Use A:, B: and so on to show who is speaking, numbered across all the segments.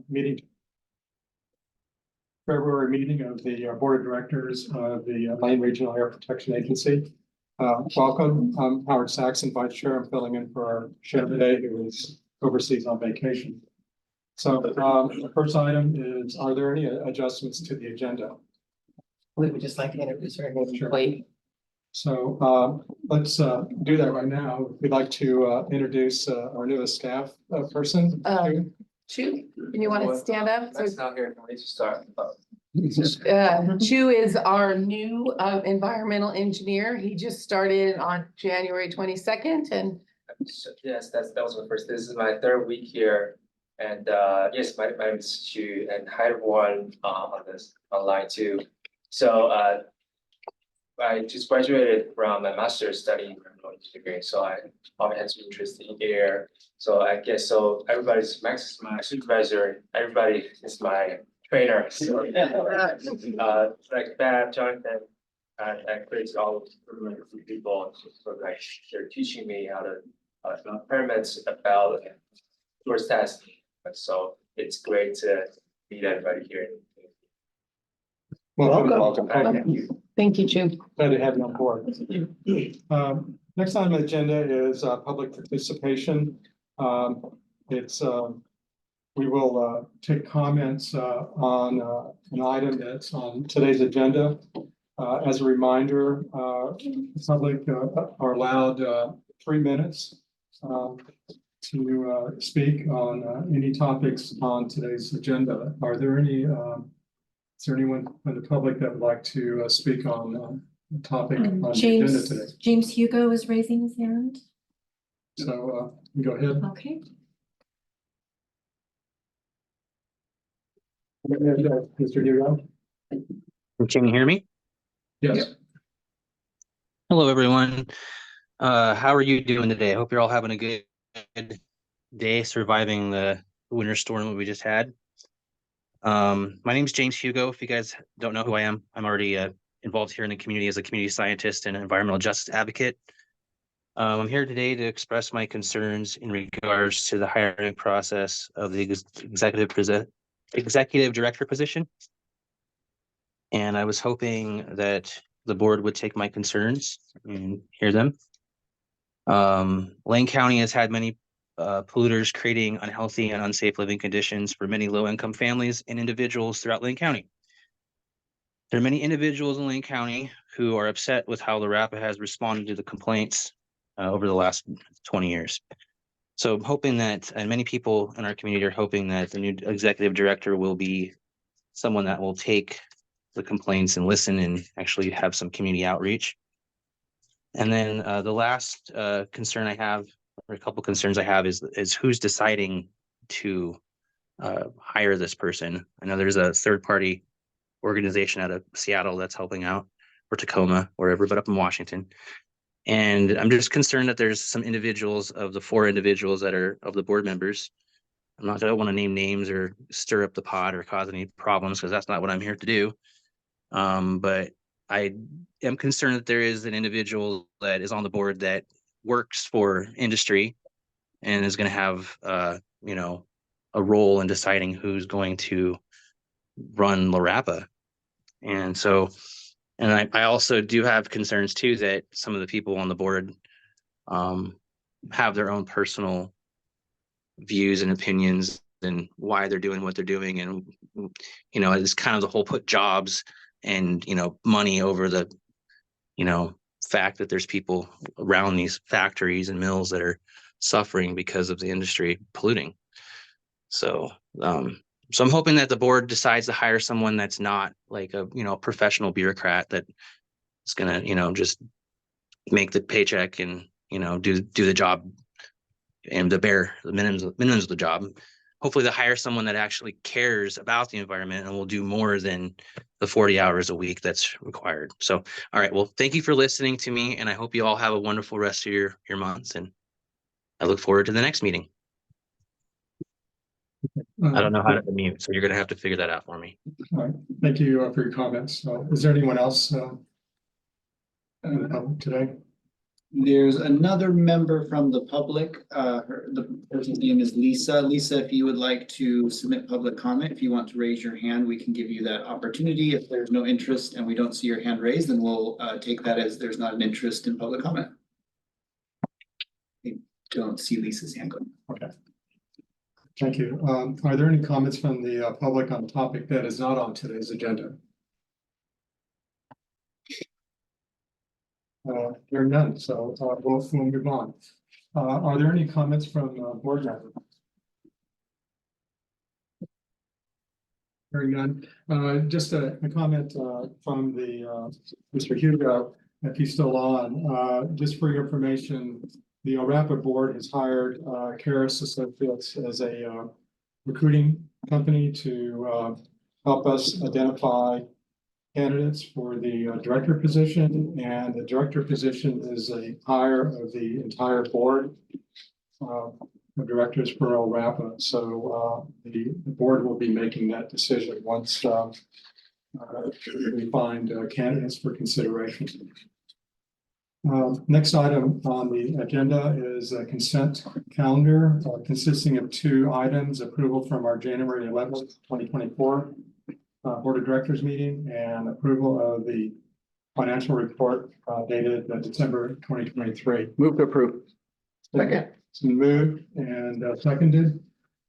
A: Meeting, February meeting of the Board of Directors of the Maine Regional Air Protection Agency. Welcome. I'm Howard Saxon, Vice Chair. I'm filling in for our chair today, who is overseas on vacation. So the first item is, are there any adjustments to the agenda?
B: We would just like to introduce our new
A: Sure.
B: employee.
A: So let's do that right now. We'd like to introduce our newest staff person.
B: Chu, and you want to stand up?
C: That's not here. We need to start.
B: Chu is our new environmental engineer. He just started on January 22nd and
C: Yes, that was my first. This is my third week here. And yes, my name is Chu, and hi everyone on this online too. So I just graduated from a master's studying environmental engineering. So I probably had some interest in air. So I guess so everybody's Max is my supervisor, everybody is my trainer. So like Beth, Jonathan, and Chris, all of the people, so like they're teaching me how to permits about source testing. So it's great to meet everybody here.
A: Welcome.
C: Thank you.
B: thank you, Chu.
A: Glad to have you on board. Next on the agenda is public participation. We will take comments on an item that's on today's agenda. As a reminder, the public are allowed 3 minutes to speak on any topics on today's agenda. Are there any? Is there anyone from the public that would like to speak on the topic on the agenda today?
D: James Hugo is raising his hand.
A: So go ahead.
D: Okay.
A: Mr. Hugo?
E: Can you hear me?
A: Yes.
E: Hello, everyone. How are you doing today? I hope you're all having a good day surviving the winter storm that we just had. My name is James Hugo. If you guys don't know who I am, I'm already involved here in the community as a community scientist and environmental justice advocate. I'm here today to express my concerns in regards to the hiring process of the executive director position. And I was hoping that the board would take my concerns and hear them. Lane County has had many polluters creating unhealthy and unsafe living conditions for many low-income families and individuals throughout Lane County. There are many individuals in Lane County who are upset with how LRAPA has responded to the complaints over the last 20 years. So I'm hoping that, and many people in our community are hoping that the new executive director will be someone that will take the complaints and listen and actually have some community outreach. And then the last concern I have, or a couple concerns I have, is who's deciding to hire this person. I know there's a third-party organization out of Seattle that's helping out, or Tacoma, wherever, but up in Washington. And I'm just concerned that there's some individuals of the 4 individuals that are of the board members. I don't want to name names or stir up the pot or cause any problems, because that's not what I'm here to do. But I am concerned that there is an individual that is on the board that works for industry and is going to have, a role in deciding who's going to run LRAPA. And so, and I also do have concerns too, that some of the people on the board have their own personal views and opinions and why they're doing what they're doing. And, it's kind of the whole put jobs and, money over the, fact that there's people around these factories and mills that are suffering because of the industry polluting. So, so I'm hoping that the board decides to hire someone that's not like a, professional bureaucrat that is going to, just make the paycheck and, do the job and the minimums of the job. Hopefully they'll hire someone that actually cares about the environment and will do more than the 40 hours a week that's required. So, all right, well, thank you for listening to me, and I hope you all have a wonderful rest of your months, and I look forward to the next meeting. I don't know how to mute, so you're going to have to figure that out for me.
A: All right. Thank you for your comments. Is there anyone else in the public today?
F: There's another member from the public. The person's name is Lisa. Lisa, if you would like to submit public comment, if you want to raise your hand, we can give you that opportunity. If there's no interest and we don't see your hand raised, then we'll take that as there's not an interest in public comment. I don't see Lisa's hand going.
A: Okay. Thank you. Are there any comments from the public on a topic that is not on today's agenda? Hearing none, so we'll move on. Are there any comments from board members? Hearing none. Just a comment from the Mr. Hugo, if he's still on. Just for your information, the LRAPA board has hired Karis Associates as a recruiting company to help us identify candidates for the director position, and the director position is a hire of the entire board of directors for LRAPA. So the board will be making that decision once we find candidates for consideration. Next item on the agenda is a consent calendar consisting of 2 items: approval from our January 11th, 2024 Board of Directors meeting, and approval of the financial report dated December 2023.
F: Move to approve.
A: Second. It's been moved and seconded.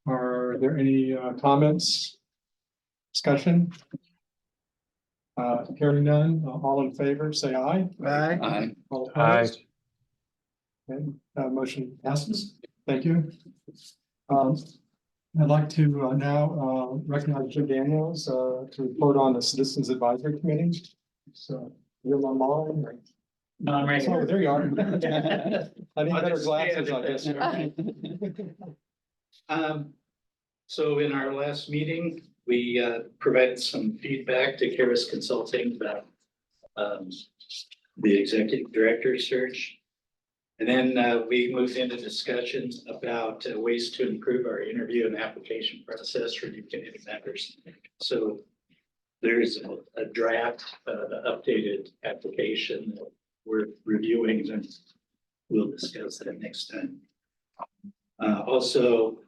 A: Are there any comments? Discussion? Hearing none, all in favor, say aye.
F: Aye.
A: All opposed? Okay, motion passes. Thank you. I'd like to now recognize Jim Daniels to report on the Citizens Advisory Committee. So you're online. Or...
G: No, I'm right
A: Oh,
G: here.
A: there you are. I need better glasses, I guess.
G: So in our last meeting, we provided some feedback to Karis Consulting about the executive director search. And then we moved into discussions about ways to improve our interview and application process for new committee members. So there's a draft, updated application that we're reviewing, and we'll discuss that next time. Also,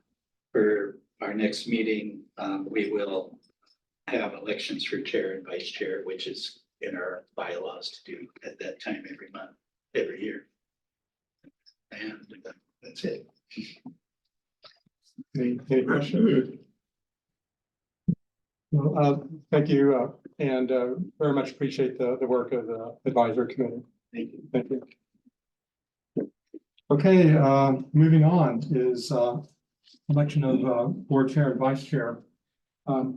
G: for our next meeting, we will have elections for chair and vice chair, which is in our bylaws to do at that time every month, every year. And that's it.
A: Any questions? Well, thank you, and very much appreciate the work of the advisory committee.
G: Thank you.
A: Thank you. Okay, moving on is election of board chair and vice chair. I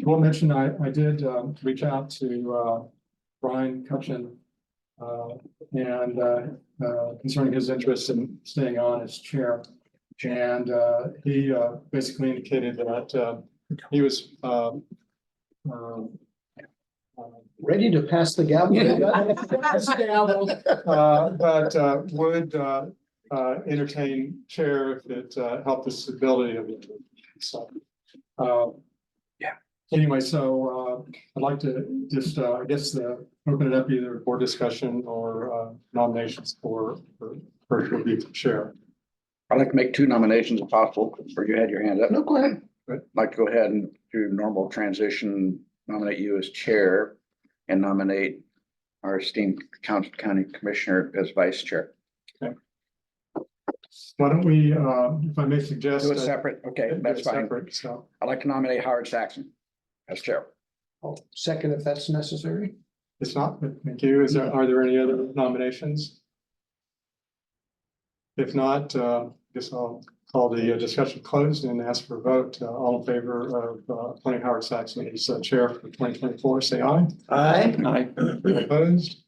A: will mention I did reach out to Brian Cutchin and concerning his interest in staying on as chair. And he basically indicated that he was
H: ready to pass the gavel.
A: but would entertain chair if it helped the stability of it. So anyway, so I'd like to just I guess open it up either for discussion or nominations for first review chair.
I: I'd like to make 2 nominations if possible, or you had your hand up.
H: No, go ahead.
I: I'd like to go ahead and do normal transition, nominate you as chair and nominate our esteemed county commissioner as vice chair.
A: Why don't we, if I may suggest.
I: Do it separate. Okay,
A: do
I: that's
A: it
I: fine.
A: separate, so.
I: I'd like to nominate Howard Saxon as chair.
H: I'll second if that's necessary.
A: It's not, but thank you. Are there any other nominations? If not, guess I'll call the discussion closed and ask for a vote. All in favor of appointing Howard Saxon as chair for 2024, say aye.
H: Aye.
I: Aye.
A: Opposed?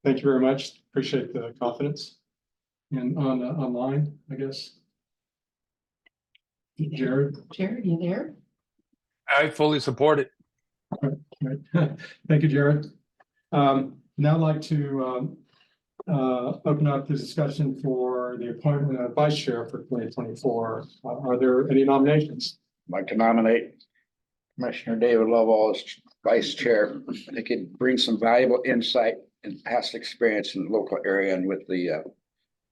A: Thank you very much. Appreciate the confidence. And on online, I guess. Jared.
B: Jared, you there?
J: I fully support it.
A: Right. Thank you, Jared. Now I'd like to open up the discussion for the appointment of vice chair for 2024. Are there any nominations?
I: I'd like to nominate Commissioner David Lovell as vice chair. I think it brings some valuable insight and past experience in the local area and with the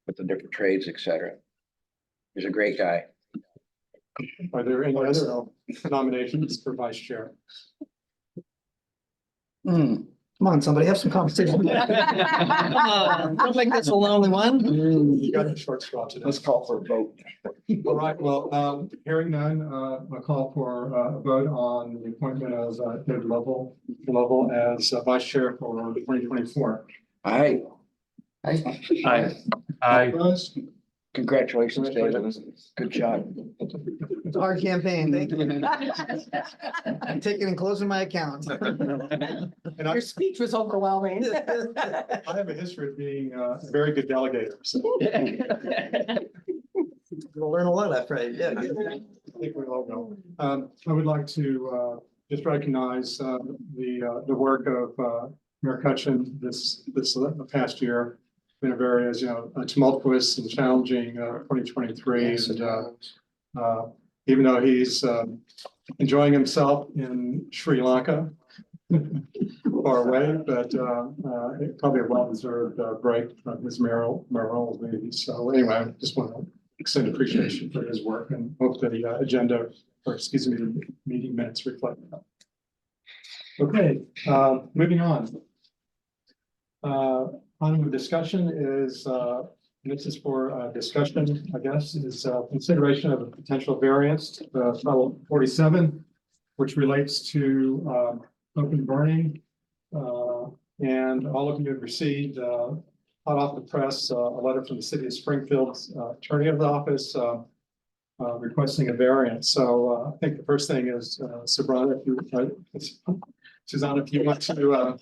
I: different trades, et cetera. He's a great guy.
A: Are there any other nominations for vice chair?
H: Come on, somebody have some competition. Don't make this a lonely one.
A: You got a short straw today.
I: Let's call for a vote.
A: All right, well, hearing none, a call for a vote on the appointment of David Lovell as vice chair for 2024.
I: Aye.
J: I,
A: Opposed?
I: Congratulations, David. Good job.
H: It's our campaign. Thank you. I'm taking and closing my account.
A: And I
B: Your speech was overwhelming.
A: I have a history of being a very good delegator, so
H: We'll learn a lot after, yeah.
A: I think we all know. I would like to just recognize the work of Mayor Cutchin this past year. Been a very, as you know, a tumultuous and challenging 2023, and even though he's enjoying himself in Sri Lanka, far away, but probably a well-deserved break from his mayoral duties. So anyway, I just want to extend appreciation for his work and hope that the agenda, or excuse me, the meeting minutes reflect that. Okay, moving on. Item of discussion is, and this is for discussion, I guess, is consideration of a potential variance, Title 47, which relates to open burning. And all of you have received, hot off the press, a letter from the city of Springfield's attorney of the office requesting a variance. So I think the first thing is, Susanna, if you want to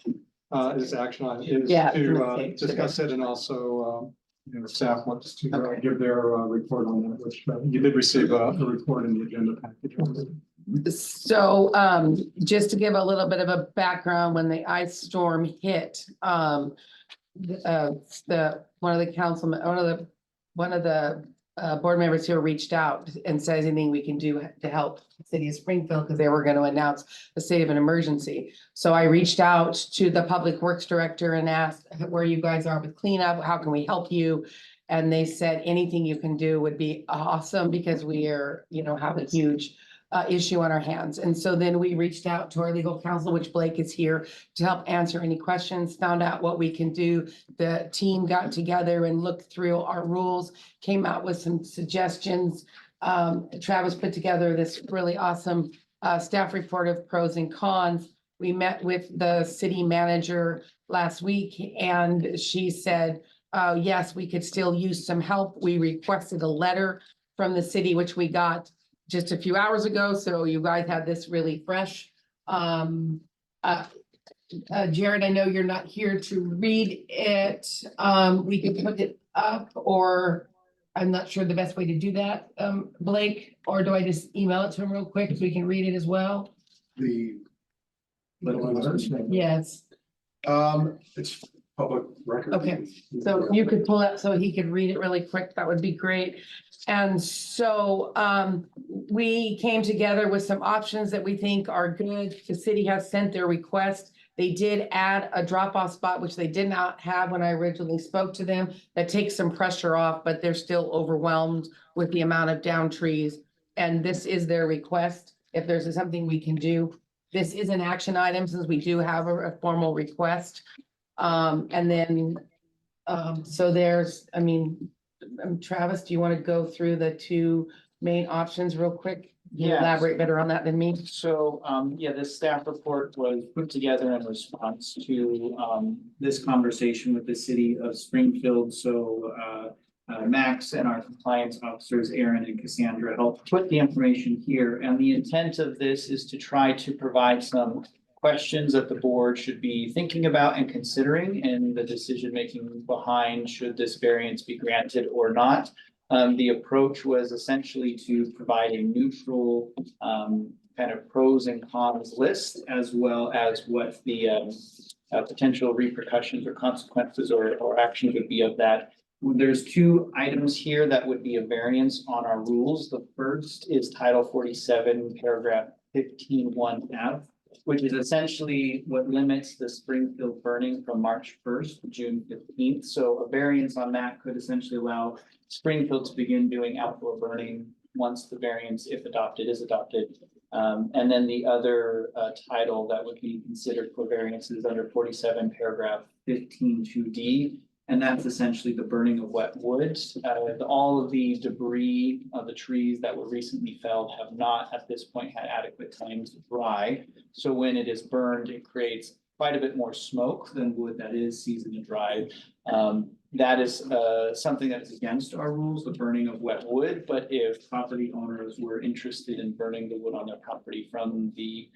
A: is action on is
B: Yeah,
A: to discuss it, and also staff wants to give their report on that, which you did receive a report in the agenda package.
B: So just to give a little bit of a background, when the ice storm hit, one of the board members here reached out and says anything we can do to help the city of Springfield, because they were going to announce a state of an emergency. So I reached out to the public works director and asked where you guys are with cleanup, how can we help you? And they said anything you can do would be awesome, because we are, have a huge issue on our hands. And so then we reached out to our legal counsel, which Blake is here to help answer any questions, found out what we can do. The team got together and looked through our rules, came out with some suggestions. Travis put together this really awesome staff report of pros and cons. We met with the city manager last week, and she said, yes, we could still use some help. We requested a letter from the city, which we got just a few hours ago, so you guys had this really fresh. Jared, I know you're not here to read it. We could put it up, or I'm not sure the best way to do that, Blake, or do I just email it to him real quick so we can read it as well?
A: The
B: Yes,
A: it's public record.
B: okay, so you could pull up so he could read it really quick, that would be great. And so we came together with some options that we think are good. The city has sent their request. They did add a drop-off spot, which they did not have when I originally spoke to them. That takes some pressure off, but they're still overwhelmed with the amount of down trees. And this is their request. If there's something we can do, this is an action item since we do have a formal request. And then, so there's, Travis, do you want to go through the two main options real quick? You
K: Yeah.
B: elaborate better on that than me.
K: So, this staff report was put together in response to, this conversation with the city of Springfield. So, Max and our compliance officers, Aaron and Cassandra, helped put the information here. And the intent of this is to try to provide some questions that the board should be thinking about and considering in the decision-making behind should this variance be granted or not. The approach was essentially to provide a neutral kind of pros and cons list, as well as what the potential repercussions or consequences or actions would be of that. There's two items here that would be a variance on our rules. The first is Title 47, paragraph 15(1)(f). which is essentially what limits the Springfield burning from March first to June 15th. So a variance on that could essentially allow Springfield to begin doing outdoor burning once the variance, if adopted, is adopted. And then the other title that would be considered for variances under 47 paragraph 15(2)(d). And that's essentially the burning of wet wood. All of the debris of the trees that were recently felled have not at this point had adequate time to dry. So when it is burned, it creates quite a bit more smoke than wood that is seasoned and dried. That is something that is against our rules, the burning of wet wood. But if property owners were interested in burning the wood on their property from the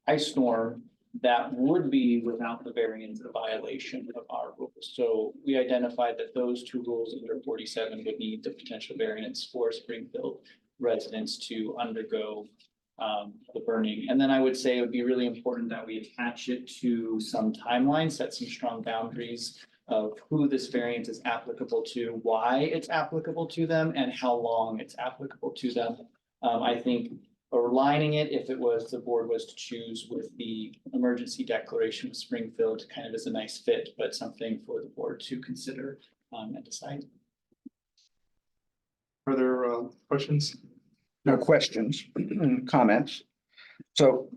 K: ice storm, that would be without the variance a violation of our rules. So we identified that those two rules under 47 would need the potential variance for Springfield residents to undergo the burning. And then I would say it would be really important that we attach it to some timeline, set some strong boundaries of who this variance is applicable to, why it's applicable to them, and how long it's applicable to them. I think aligning it, if it was, the board was to choose with the emergency declaration of Springfield, kind of is a nice fit, but something for the board to consider and decide.
A: Further questions?
I: No questions, comments. So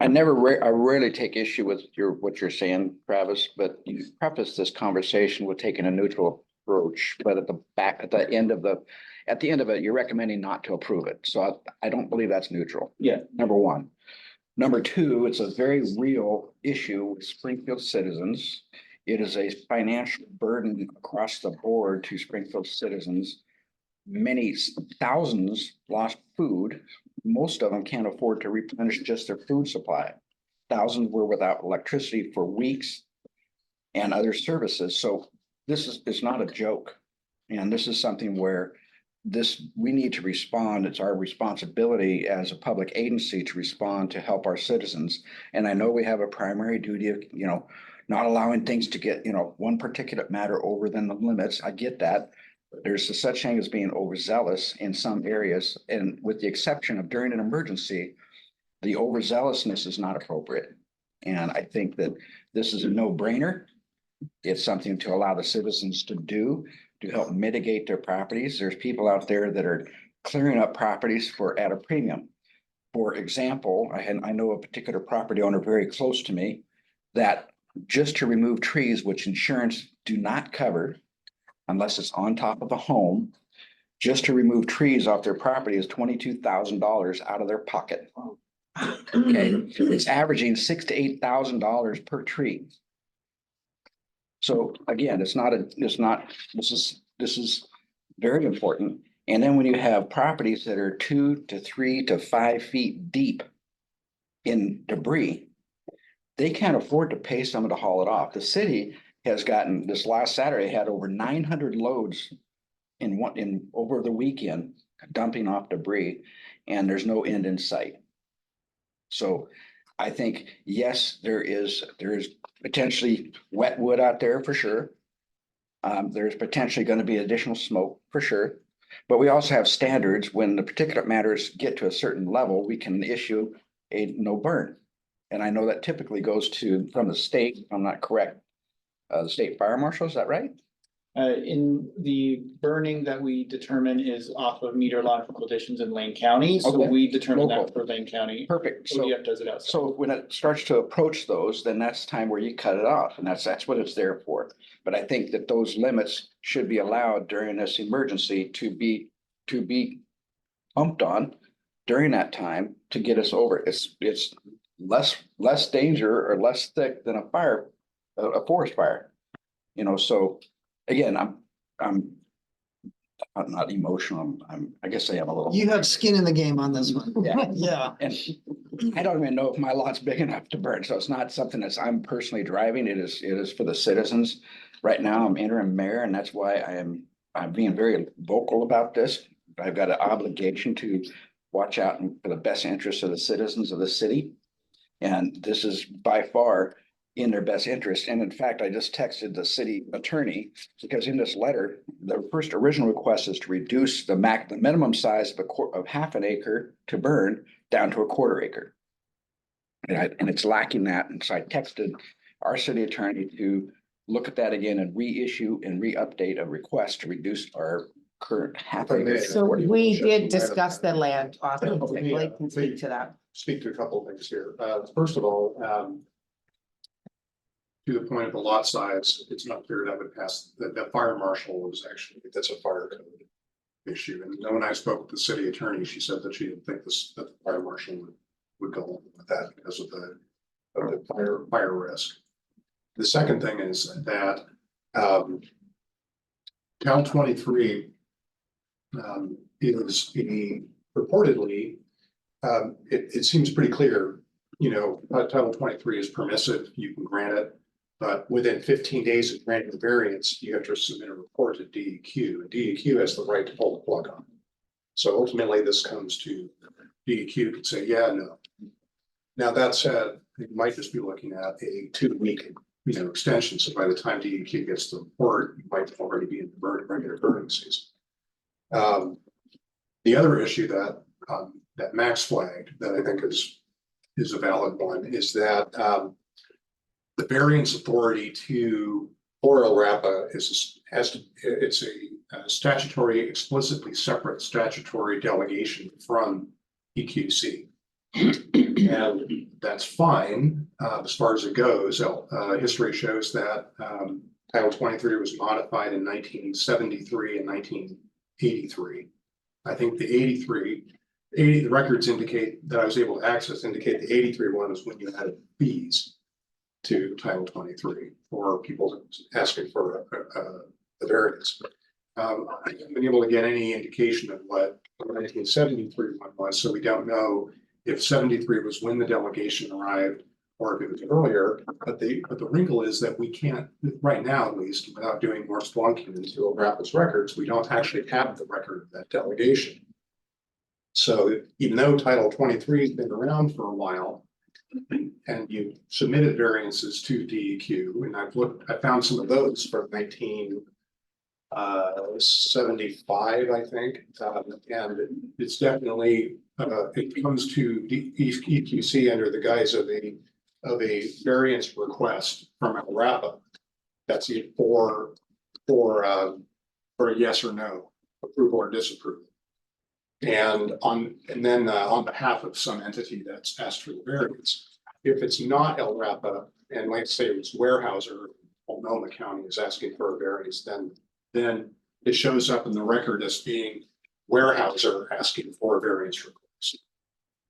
I: I rarely take issue with what you're saying, Travis, but you preface this conversation with taking a neutral approach, but at the end of it, you're recommending not to approve it. So I don't believe that's neutral.
K: Yeah.
I: Number one. Number two, it's a very real issue with Springfield citizens. It is a financial burden across the board to Springfield citizens. Many thousands lost food. Most of them can't afford to replenish just their food supply. Thousands were without electricity for weeks and other services. So it's not a joke. And this is something where we need to respond. It's our responsibility as a public agency to respond to help our citizens. And I know we have a primary duty of, not allowing things to get, one particulate matter over than the limits. I get that. There's a such thing as being overzealous in some areas, and with the exception of during an emergency, the overzealousness is not appropriate. And I think that this is a no-brainer. It's something to allow the citizens to do to help mitigate their properties. There's people out there that are clearing up properties at a premium. For example, I know a particular property owner very close to me that just to remove trees, which insurance do not cover, unless it's on top of a home, just to remove trees off their property is $22,000 out of their pocket. Okay, it's averaging $6,000 to $8,000 per tree. So again, this is very important. And then when you have properties that are 2 to 3 to 5 feet deep in debris, they can't afford to pay someone to haul it off. The city has gotten, this last Saturday, had over 900 loads over the weekend dumping off debris, and there's no end in sight. So I think, yes, there is potentially wet wood out there for sure. There's potentially going to be additional smoke for sure. But we also have standards. When the particulate matters get to a certain level, we can issue a no burn. And I know that typically goes from the state, if I'm not correct, the state fire marshal, is that right?
K: In the burning that we determine is off of meteorological conditions in Lane County, so
I: Okay.
K: we determine
I: Local.
K: that for Lane County.
I: Perfect. So
K: ODF does it outside.
I: So when it starts to approach those, then that's time where you cut it off, and that's what it's there for. But I think that those limits should be allowed during this emergency to be pumped on during that time to get us over. It's less danger or less thick than a forest fire. So again, I'm not emotional. I guess I am a little.
H: You have skin in the game on this one.
I: Yeah.
H: Yeah.
I: And I don't even know if my lot's big enough to burn, so it's not something I'm personally driving. It is for the citizens. Right now, I'm interim mayor, and that's why I'm being very vocal about this. I've got an obligation to watch out for the best interests of the citizens of the city. And this is by far in their best interest. And in fact, I just texted the city attorney because in this letter, the first original request is to reduce the minimum size of half an acre to burn down to a quarter acre. And it's lacking that. And so I texted our city attorney to look at that again and reissue and re-update a request to reduce our current half acre. to
B: So
I: 40
B: we
I: acres.
B: did discuss the land, Austin,
L: Oh, yeah.
B: Blake can speak to that.
L: Speak to a couple of things here. First of all, to the point of the lot size, it's not clear that would pass, that fire marshal was actually, that's a fire code issue. And when I spoke with the city attorney, she said that she didn't think that the fire marshal would go along with that because of the fire risk. The second thing is that Cal 23 is reportedly, it seems pretty clear, Title 23 is permissive, you can grant it, but within 15 days of granting the variance, you have to submit a report to DEQ, and DEQ has the right to pull the plug on it. So ultimately, this comes to DEQ can say, yeah, no. Now, that said, you might just be looking at a 2-week, extension. So by the time DEQ gets the report, you might already be in the regular burning season. The other issue that Max flagged that I think is a valid one is that the variance authority for LRAPA it's a statutory, explicitly separate statutory delegation from EQC. And that's fine as far as it goes. History shows that Title 23 was modified in 1973 and 1983. I think the records indicate that I was able to access indicate the 83 one was when you added fees to Title 23 for people asking for a variance. I haven't been able to get any indication of what the 1973 one was, so we don't know if 73 was when the delegation arrived or if it was earlier. But the wrinkle is that we can't, right now at least, without doing more splunking into LRAPA's records, we don't actually have the record of that delegation. So even though Title 23 has been around for a while, and you submitted variances to DEQ, and I found some of those from 1975, I think, and it's definitely it comes to EQC under the guise of a variance request from LRAPA. That's it for a yes or no, approval or disapproval. And then on behalf of some entity that's asked for the variance, if it's not LRAPA, and let's say it's Weyerhaeuser, Multnomah County is asking for a variance, then it shows up in the record as being Weyerhaeuser asking for a variance request.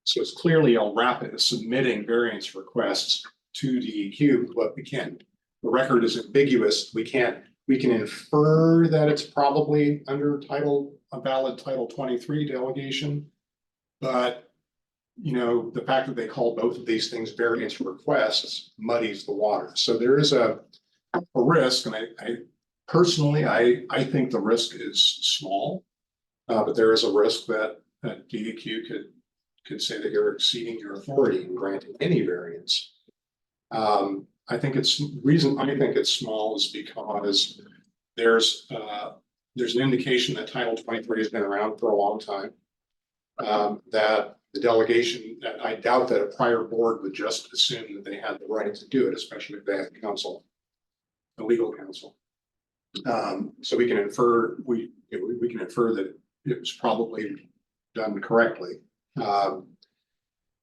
L: So it's clearly LRAPA is submitting variance requests to DEQ, but the record is ambiguous. We can infer that it's probably under a valid Title 23 delegation, but the fact that they call both of these things variance requests muddies the water. So there is a risk, and I personally think the risk is small, but there is a risk that DEQ could say that you're exceeding your authority in granting any variance. I think it's small is because there's an indication that Title 23 has been around for a long time. That the delegation, that I doubt that a prior board would just assume that they had the right to do it, especially if they had counsel, a legal counsel. So we can infer that it was probably done correctly.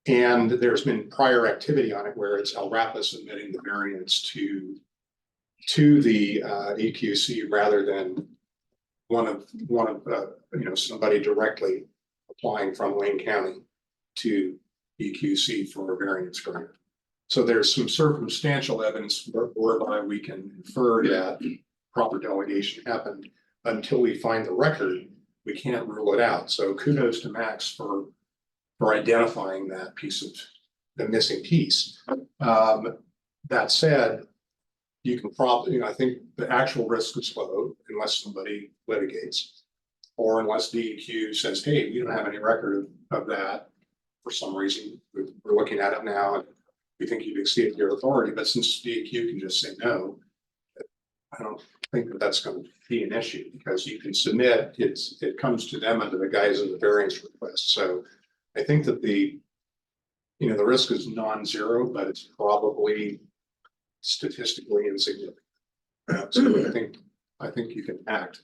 L: And there's been prior activity on it where it's LRAPA submitting the variance to the EQC rather than one of somebody directly applying from Wayne County to EQC for a variance grant. So there's some circumstantial evidence whereby we can infer that proper delegation happened. Until we find the record, we can't rule it out. So kudos to Max for identifying that piece of the missing piece. That said, you can probably, I think the actual risk is low unless somebody litigates or unless DEQ says, hey, we don't have any record of that for some reason. We're looking at it now and we think you've exceeded your authority. But since DEQ can just say no, I don't think that that's going to be an issue because you can submit, it comes to them under the guise of the variance request. So I think that the the risk is non-zero, but it's probably statistically insignificant. So I think you can act.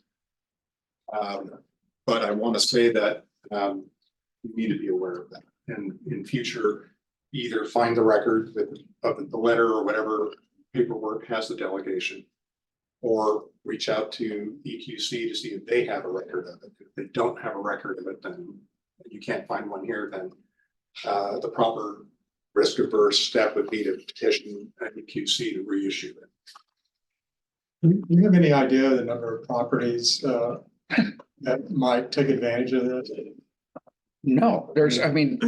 L: But I want to say that you need to be aware of that, and in future, either find the record of the letter or whatever paperwork has the delegation, or reach out to EQC to see if they have a record of it. If they don't have a record of it, then you can't find one here, then the proper risk averse step would be to petition EQC to reissue it.
A: Do you have any idea of the number of properties that might take advantage of this?
I: No, there's, I mean,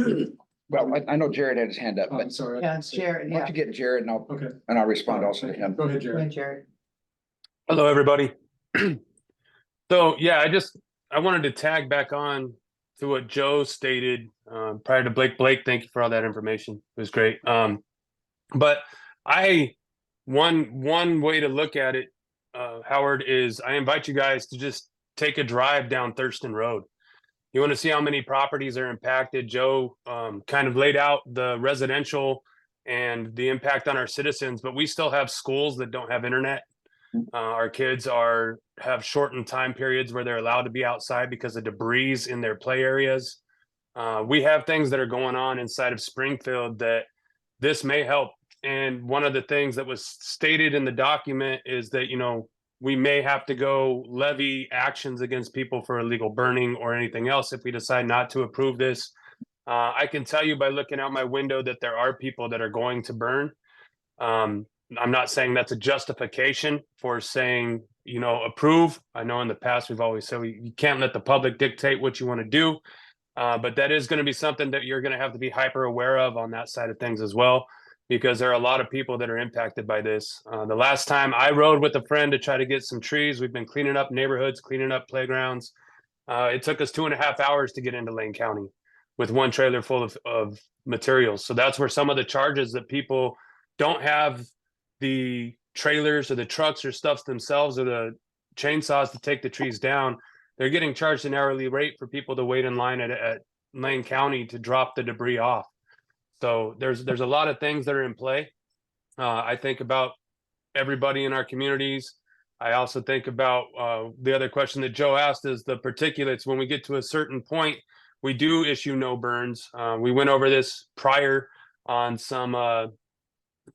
I: well, I know Jared had his hand up, but
A: I'm sorry.
B: Yeah, Jared,
I: why don't
B: yeah.
I: you get Jared and
A: Okay.
I: I'll respond also to him.
A: Go ahead,
B: Go ahead,
A: Jerry.
B: Jared.
J: Hello, everybody. So yeah, I wanted to tag back on to what Joe stated prior to Blake. Blake, thank you for all that information. It was great. But one way to look at it, Howard, is I invite you guys to just take a drive down Thurston Road. You want to see how many properties are impacted. Joe kind of laid out the residential and the impact on our citizens, but we still have schools that don't have internet. Our kids have shortened time periods where they're allowed to be outside because of debris in their play areas. We have things that are going on inside of Springfield that this may help. And one of the things that was stated in the document is that, we may have to go levy actions against people for illegal burning or anything else if we decide not to approve this. I can tell you by looking out my window that there are people that are going to burn. I'm not saying that's a justification for saying, approve. I know in the past we've always said you can't let the public dictate what you want to do, but that is going to be something that you're going to have to be hyper aware of on that side of things as well, because there are a lot of people that are impacted by this. The last time I rode with a friend to try to get some trees, we've been cleaning up neighborhoods, cleaning up playgrounds. It took us 2.5 hours to get into Lane County with one trailer full of materials. So that's where some of the charges that people don't have the trailers or the trucks or stuffs themselves or the chainsaws to take the trees down, they're getting charged an hourly rate for people to wait in line at Lane County to drop the debris off. So there's a lot of things that are in play. I think about everybody in our communities. I also think about the other question that Joe asked is the particulates. When we get to a certain point, we do issue no burns. We went over this prior on some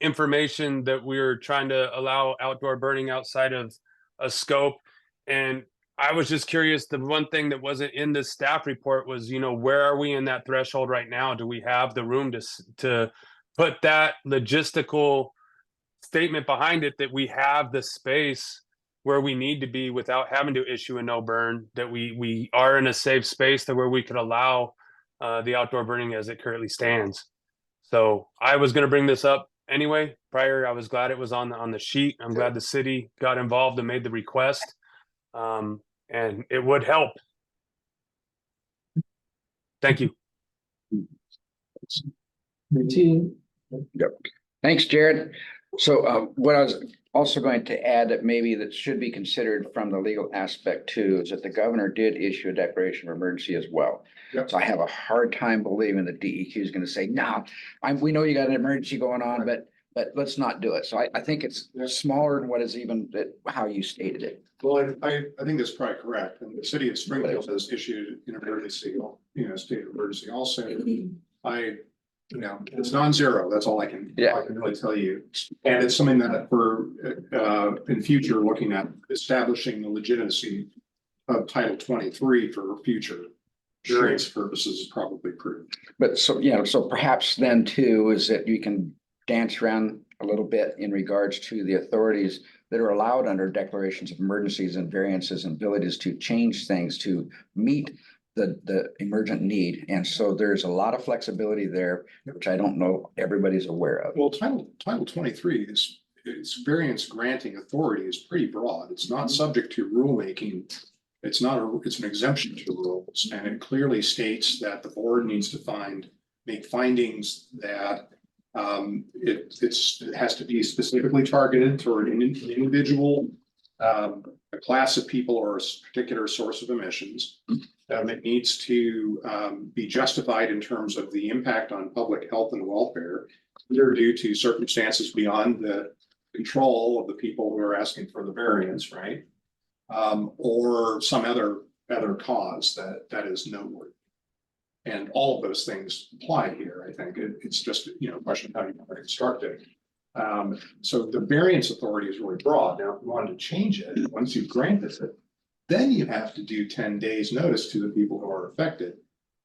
J: information that we were trying to allow outdoor burning outside of a scope. And I was just curious, the one thing that wasn't in the staff report was, where are we in that threshold right now? Do we have the room to put that logistical statement behind it, that we have the space where we need to be without having to issue a no burn, that we are in a safe space that where we could allow the outdoor burning as it currently stands. So I was going to bring this up anyway prior. I was glad it was on the sheet. I'm glad the city got involved and made the request. And it would help. Thank you.
I: Yep. Thanks, Jared. So what I was also going to add that maybe that should be considered from the legal aspect too, is that the governor did issue a declaration of emergency as well.
L: Yep.
I: So I have a hard time believing that DEQ is going to say, no, we know you got an emergency going on, but let's not do it. So I think it's smaller than what is even how you stated it.
L: Well, I think that's probably correct. And the city of Springfield has issued an emergency, state of emergency also. It's non-zero. That's all I can really tell you. And it's something that we're in future looking at establishing the legitimacy of Title 23 for future variance purposes is probably prudent.
I: But so perhaps then too, is that you can dance around a little bit in regards to the authorities that are allowed under declarations of emergencies and variances and abilities to change things to meet the emergent need. And so there's a lot of flexibility there, which I don't know everybody's aware of.
L: Well, Title 23 is its variance granting authority is pretty broad. It's not subject to rulemaking. It's an exemption to rules, and it clearly states that the board needs to make findings that it has to be specifically targeted toward an individual a class of people or a particular source of emissions. It needs to be justified in terms of the impact on public health and welfare, either due to circumstances beyond the control of the people who are asking for the variance, right? Or some other cause that is noteworthy. And all of those things apply here. I think it's just, you know, a question of how you want to construct it. So the variance authority is really broad. Now, if you wanted to change it, once you've granted it, then you have to do 10 days notice to the people who are affected.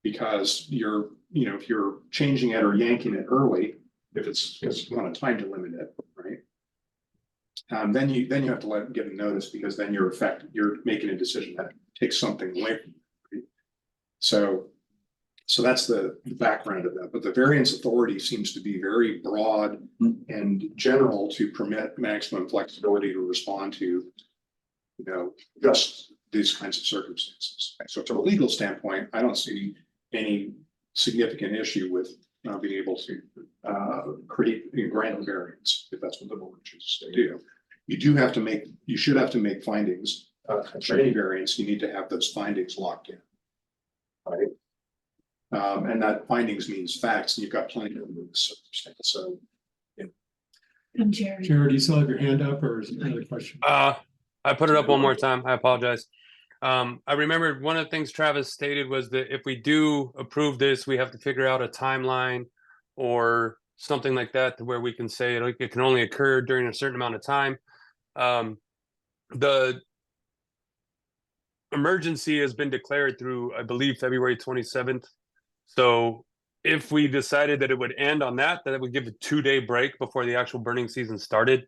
L: Because if you're changing it or yanking it early, because you want to time to limit it, right? Then you have to give a notice, because then you're making a decision that takes something away from you, right? So that's the background of that. But the variance authority seems to be very broad and general to permit maximum flexibility to respond to, just these kinds of circumstances. So from a legal standpoint, I don't see any significant issue with being able to grant a variance, if that's what the board chooses to do. You should have to make findings. For any variance, you need to have those findings locked in. Right. And that findings means facts, and you've got plenty of circumstance. So, yeah.
D: And Jerry.
A: Jared, do you still have your hand up, or is there another question?
J: I put it up one more time. I apologize. I remember one of the things Travis stated was that if we do approve this, we have to figure out a timeline or something like that, to where we can say it can only occur during a certain amount of time. The emergency has been declared through, I believe, February 27th. So if we decided that it would end on that it would give a 2-day break before the actual burning season started.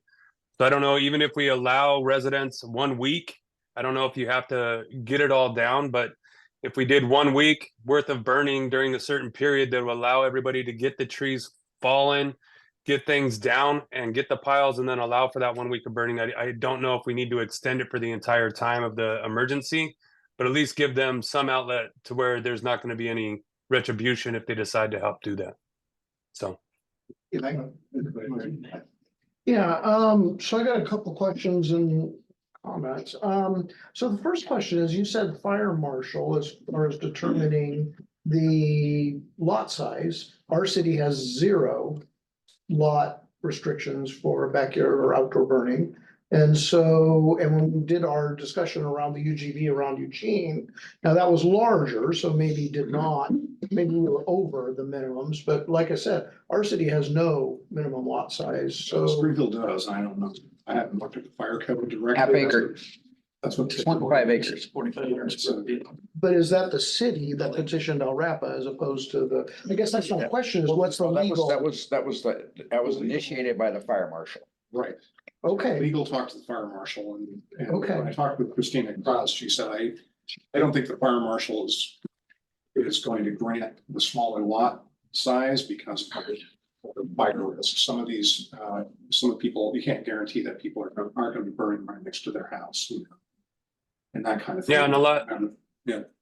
J: So I don't know, even if we allow residents 1 week, I don't know if you have to get it all down, but if we did 1 week worth of burning during a certain period, that will allow everybody to get the trees fallen, get things down and get the piles, and then allow for that 1 week of burning. I don't know if we need to extend it for the entire time of the emergency, but at least give them some outlet to where there's not going to be any retribution if they decide to help do that. So.
H: Yeah, so I got a couple questions and comments. So the first question is, you said fire marshal as far as determining the lot size. Our city has 0 lot restrictions for backyard or outdoor burning. And when we did our discussion around the UGV around Eugene, now that was larger, so maybe we were over the minimums, but like I said, our city has no minimum lot size, so.
L: Springfield does, I don't know, I haven't looked at the fire code directly.
I: Half acre.
L: That's what.
I: 25 acres.
K: 45 yards.
H: But is that the city that petitioned LRAPA as opposed to I guess that's my question, is what's the legal?
I: That was initiated by the fire marshal.
L: Right.
H: Okay,
L: Legal talked to the fire marshal, and
H: Okay.
L: when I talked with Christina Krause, she said, I don't think the fire marshal is going to grant the smaller lot size because of the fire risk. Some of people, you can't guarantee that people aren't going to be burning right next to their house, and that kind of thing.
J: Yeah, and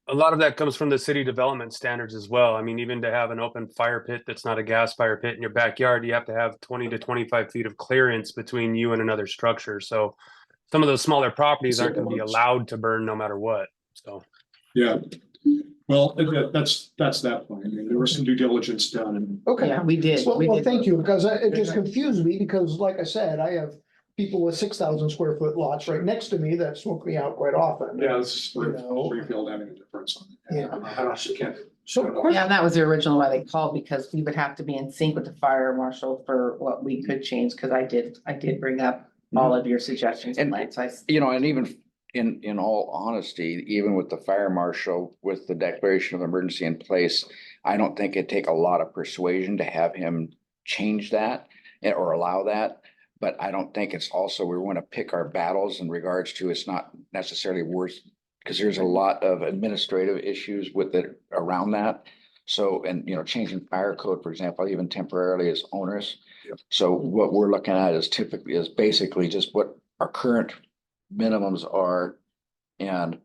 J: a lot of that comes from the city development standards as well. I mean, even to have an open fire pit that's not a gas fire pit in your backyard, you have to have 20 to 25 feet of clearance between you and another structure. So some of those smaller properties aren't going to be allowed to burn no matter what. So
L: yeah, well, that's that point. I mean, there was some due diligence done, and
H: okay.
B: Yeah, we did.
H: Well, thank you, because it just confused me, because like I said, I have people with 6,000 square foot lots right next to me that smoke me out quite often.
L: yeah, this is
H: You know.
L: Springfield having a difference on it.
H: Yeah.
L: I don't can't.
H: So
B: Yeah, and that was the original why they called, because we would have to be in sync with the fire marshal for what we could change, because I did bring up all of your suggestions
I: And-
B: tonight, so
I: And even in all honesty, even with the fire marshal, with the declaration of emergency in place, I don't think it'd take a lot of persuasion to have him change that or allow that. But I don't think it's also, we want to pick our battles in regards to, it's not necessarily worth, because there's a lot of administrative issues with it around that. So, and changing fire code, for example, even temporarily is onerous.
L: Yep.
I: So what we're looking at is basically just what our current minimums are and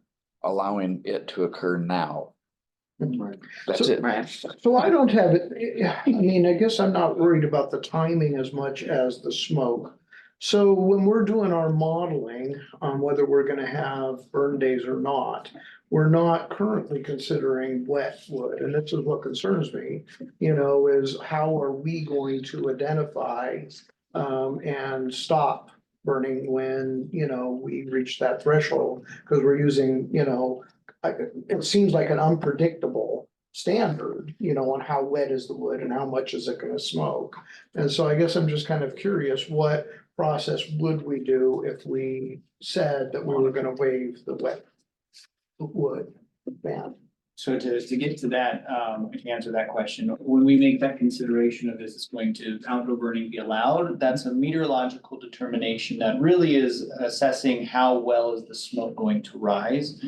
I: allowing it to occur now. That's it.
B: right.
H: So I don't have it, I mean, I guess I'm not worried about the timing as much as the smoke. So when we're doing our modeling on whether we're gonna have burn days or not, we're not currently considering wet wood, and this is what concerns me. Is how are we going to identify and stop burning when, we reach that threshold? Because we're using, it seems like an unpredictable standard, on how wet is the wood and how much is it gonna smoke. And so I guess I'm just kind of curious, what process would we do if we said that we were gonna waive the wet wood ban?
K: So to get to that, to answer that question, when we make that consideration of is this going to outdoor burning be allowed? That's a meteorological determination that really is assessing how well is the smoke going to rise.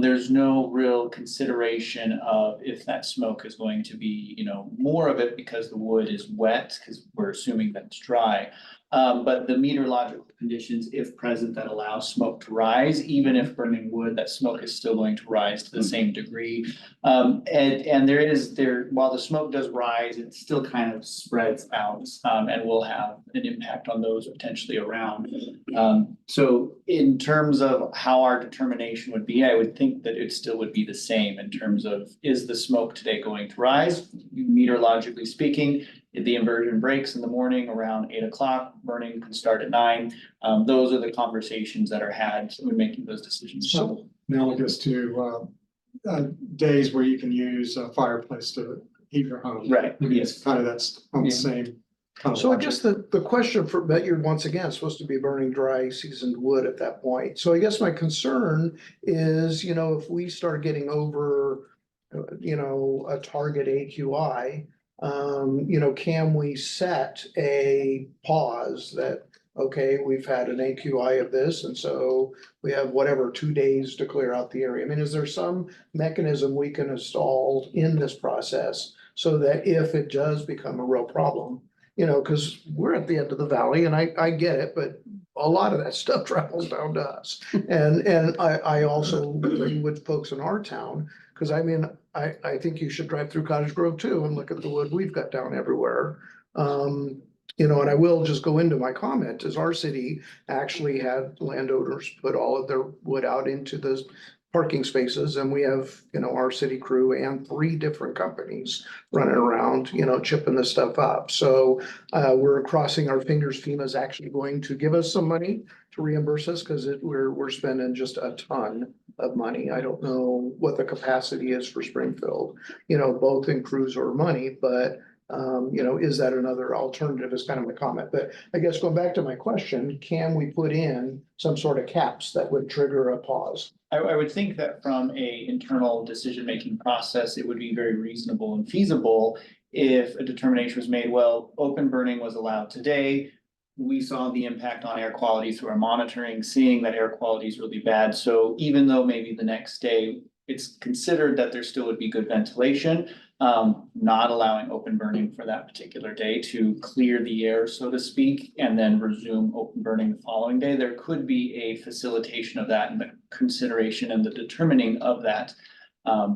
K: There's no real consideration of if that smoke is going to be, more of it because the wood is wet, because we're assuming that it's dry. But the meteorological conditions, if present, that allow smoke to rise, even if burning wood, that smoke is still going to rise to the same degree. And while the smoke does rise, it still kind of spreads out, and will have an impact on those potentially around. So in terms of how our determination would be, I would think that it still would be the same in terms of, is the smoke today going to rise? Meteorologically speaking, if the inversion breaks in the morning around 8 o'clock, burning can start at 9. Those are the conversations that are had when making those decisions.
A: So analogous to days where you can use a fireplace to heat your home.
K: Right,
A: I mean,
K: yes.
A: it's kind of that's on the same. Kind of
H: So I
A: logic.
H: guess the question that you're once again supposed to be burning dry seasoned wood at that point. So I guess my concern is, if we start getting over, a target AQI, can we set a pause that, okay, we've had an AQI of this, and so we have whatever, 2 days to clear out the area. I mean, is there some mechanism we can install in this process so that if it does become a real problem, because we're at the end of the valley, and I get it, but a lot of that stuff travels down to us. And I also agree with folks in our town, because I mean, I think you should drive through Cottage Grove too and look at the wood we've got down everywhere. And I will just go into my comment, is our city actually had landowners put all of their wood out into the parking spaces, and we have, our city crew and 3 different companies running around, chipping this stuff up. So we're crossing our fingers. FEMA's actually going to give us some money to reimburse us, because we're spending just a ton of money. I don't know what the capacity is for Springfield, both in crews or money, but is that another alternative is kind of my comment. But I guess going back to my question, can we put in some sort of caps that would trigger a pause?
K: I would think that from a internal decision-making process, it would be very reasonable and feasible if a determination was made, well, open burning was allowed today. We saw the impact on air quality through our monitoring, seeing that air quality is really bad. So even though maybe the next day it's considered that there still would be good ventilation, not allowing open burning for that particular day to clear the air, so to speak, and then resume open burning the following day, there could be a facilitation of that and the consideration and the determining of that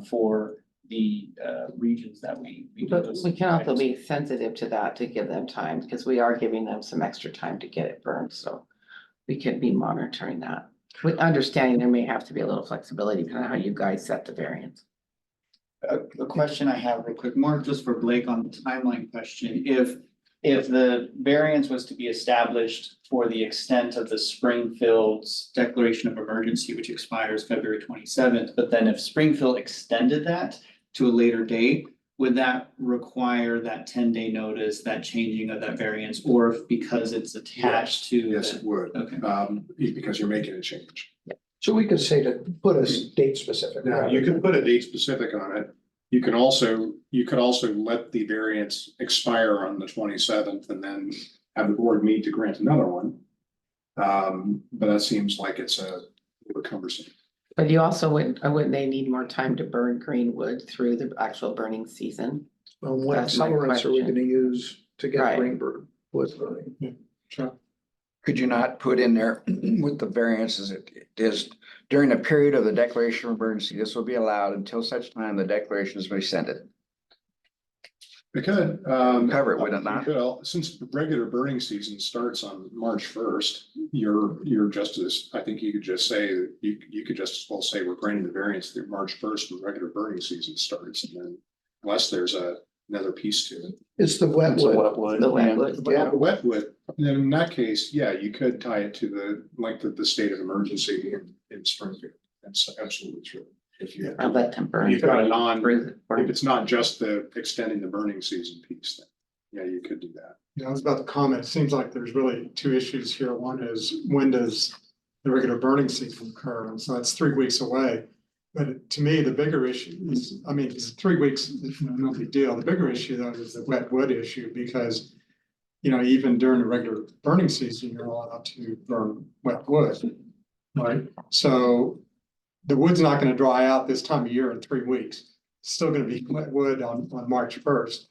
K: for the regions that we do
B: But
K: those
B: we can also
K: items.
B: be sensitive to that to give them time, because we are giving them some extra time to get it burned, so we could be monitoring that. With understanding there may have to be a little flexibility depending on how you guys set the variance.
K: A question I have real quick, more just for Blake on the timeline question, if the variance was to be established for the extent of the Springfield's declaration of emergency, which expires February 27th, but then if Springfield extended that to a later date, would that require that 10-day notice, that changing of that variance, or if because it's attached to?
L: Yes, it would.
K: Okay.
L: Because you're making a change.
H: So we could say to put a date specific.
L: Now, you can put a date specific on it. You could also let the variance expire on the 27th and then have the board meet to grant another one. But that seems like it's a little cumbersome.
B: But you also wouldn't they need more time to burn green wood through the actual burning season?
H: What
B: That's my
H: accelerants are we
B: question.
H: gonna use to get
B: Right.
H: Greenberg wood burning?
A: Sure.
I: Could you not put in there with the variances, it is during the period of the declaration of emergency, this will be allowed until such time the declaration is rescinded?
L: It could,
I: Cover it, would it not?
L: Since the regular burning season starts on March first, you're just as, I think you could just say, that you could just as well say we're granting the variance through March first when regular burning season starts, and then unless there's another piece to it.
H: It's the wetwood.
K: The
H: wetwood.
L: Yeah, the wetwood, then in that case, yeah, you could tie it to the length of the state of emergency in Springfield. That's absolutely true. If you.
K: Of that temporary.
L: You've got if it's not just the extending the burning season piece, then, yeah, you could do that.
A: Yeah, I was about to comment. It seems like there's really two issues here. One is when does the regular burning season occur? And so that's 3 weeks away. But to me, the bigger issue is, I mean, it's 3 weeks, no big deal. The bigger issue though is the wet wood issue because, even during the regular burning season, you're allowed to burn wet wood, right? So the wood's not going to dry out this time of year in 3 weeks. It's still going to be wet wood on March 1st.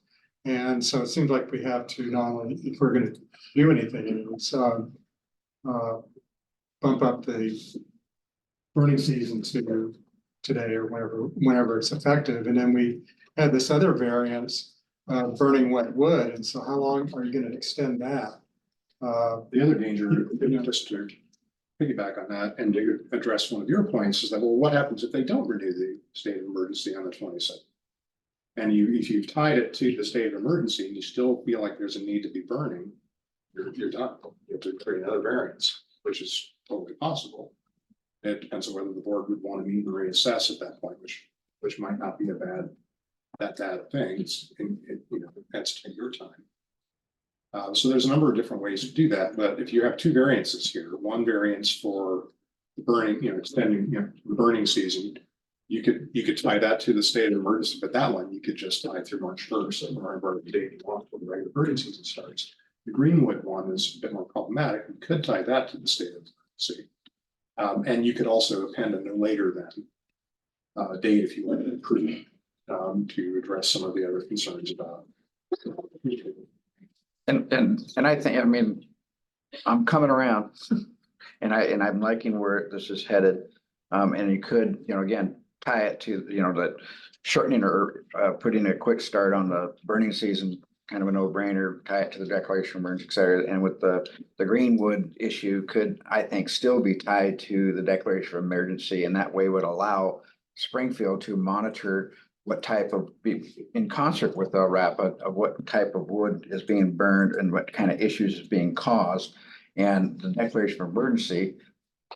A: And so it seems like we have to not only, if we're going to do anything, it's bump up the burning season to today or whenever it's effective. And then we had this other variance, burning wet wood. And so how long are you going to extend that?
L: The other danger, just to piggyback on that and to address one of your points is that, well, what happens if they don't renew the state of emergency on the 22nd? And if you've tied it to the state of emergency and you still feel like there's a need to be burning, you're done. You have to create another variance, which is totally possible. It depends on whether the board would want to meet and reassess at that point, which might not be a bad thing. It's that's to your time. So there's a number of different ways to do that, but if you have two variances here, one variance for the burning, extending, the burning season, you could tie that to the state of emergency, but that one you could just tie through March 1st or whatever date you want when the regular burning season starts. The Greenwood one is a bit more problematic. You could tie that to the state of emergency. And you could also append a no later than date if you want to improve to address some of the other concerns about.
I: And I think, I mean, I'm coming around and I'm liking where this is headed. And you could, again, tie it to, that shortening or putting a quick start on the burning season, kind of a no-brainer, tie it to the declaration of emergency, et cetera. And with the Greenwood issue could, I think, still be tied to the declaration of emergency, and that way would allow Springfield to monitor what type of, in concert with LRAPA, of what type of wood is being burned and what kind of issues is being caused. And the declaration of emergency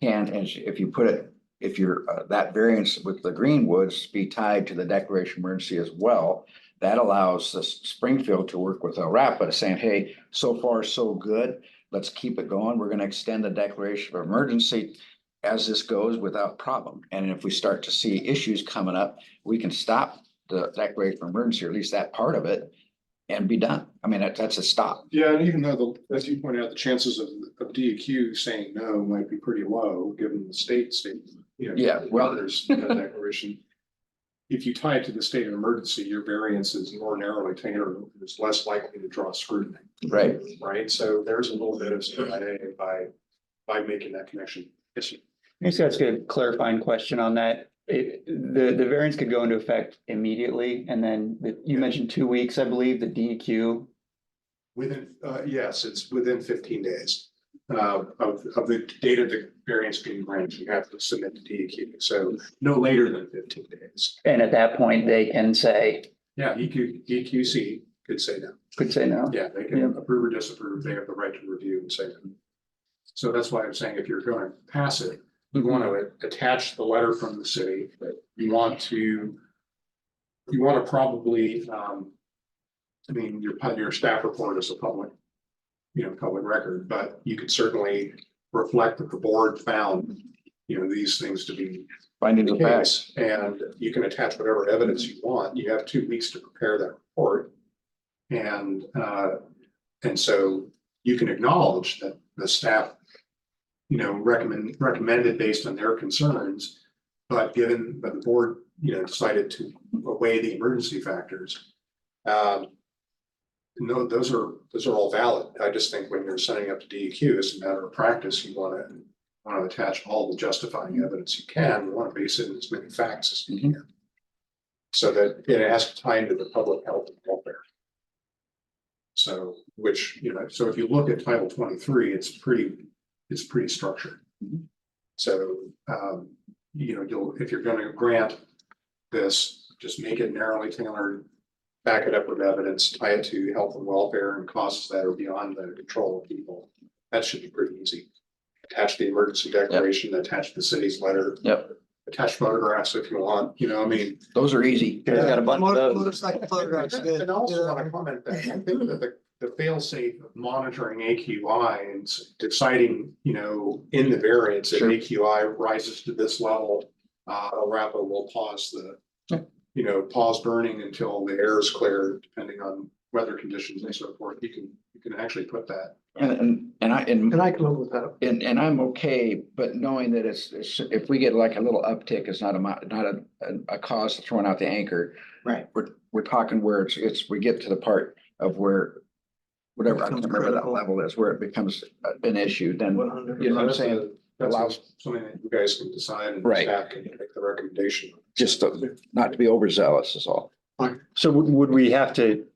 I: can, if you put it, if you're that variance with the Greenwoods be tied to the declaration of emergency as well, that allows the Springfield to work with LRAPA saying, hey, so far so good. Let's keep it going. We're going to extend the declaration of emergency as this goes without problem. And if we start to see issues coming up, we can stop the declaration of emergency, or at least that part of it, and be done. I mean, that's a stop.
L: Yeah, and even though as you pointed out, the chances of DEQ saying no might be pretty low, given the state,
I: Yeah, well,
L: there's no declaration. If you tie it to the state of emergency, your variance is more narrowly tailored, it's less likely to draw scrutiny.
I: right.
L: Right, so there's a little bit of CIA by making that connection. Yes, sir.
M: Let me just ask a clarifying question on that. The variance could go into effect immediately, and then you mentioned 2 weeks, I believe, the DEQ.
L: Within, yes, it's within 15 days of the date of the variance being granted. You have to submit to DEQ, so no later than 15 days.
M: And at that point, they can say,
L: Yeah, EQC could say no.
M: could say no.
L: Yeah, they can approve or disapprove. They have the right to review and say no. So that's why I'm saying if you're going to pass it, you want to attach the letter from the city. You want to probably, I mean, your staff report is a public record, but you could certainly reflect that the board found, these things to be
I: Finding the
L: the
I: facts.
L: case, and you can attach whatever evidence you want. You have 2 weeks to prepare that report. And so you can acknowledge that the staff, recommended based on their concerns, but the board, decided to weigh the emergency factors. No, those are all valid. I just think when you're setting up to DEQ, it's a matter of practice. You want to attach all the justifying evidence you can. You want to base it in as many facts as you can, so that it has to tie into the public health and welfare. So, which, so if you look at Title 23, it's pretty structured. So, if you're gonna grant this, just make it narrowly tailored, back it up with evidence, tie it to health and welfare and costs that are beyond the control of people. That should be pretty easy. Attach the emergency declaration, attach the city's letter.
I: Yep.
L: Attach photographs if you want, I mean.
I: Those are easy.
M: I got a bunch of those.
H: Motorcycle photographs, good.
L: And I also want to comment that I think that the fail-safe of monitoring AQI and deciding, in the variance, if
I: Sure.
L: AQI rises to this level, LRAPA will pause pause burning until the air is clear, depending on weather conditions and so forth. You can actually put that.
I: And I
H: And I can live with that.
I: and I'm okay, but knowing that it's if we get like a little uptick, it's not a cause throwing out the anchor.
F: Right.
I: We're talking where we get to the part of where whatever, I can't
H: Becomes
I: remember that
H: critical.
I: level is, where it becomes an issue, then,
H: 100%.
I: you know what I'm saying?
L: That's
I: Allows
L: something that you guys can decide and
I: Right.
L: staff can make the recommendation.
I: just not to be overzealous is all.
M: So would we have to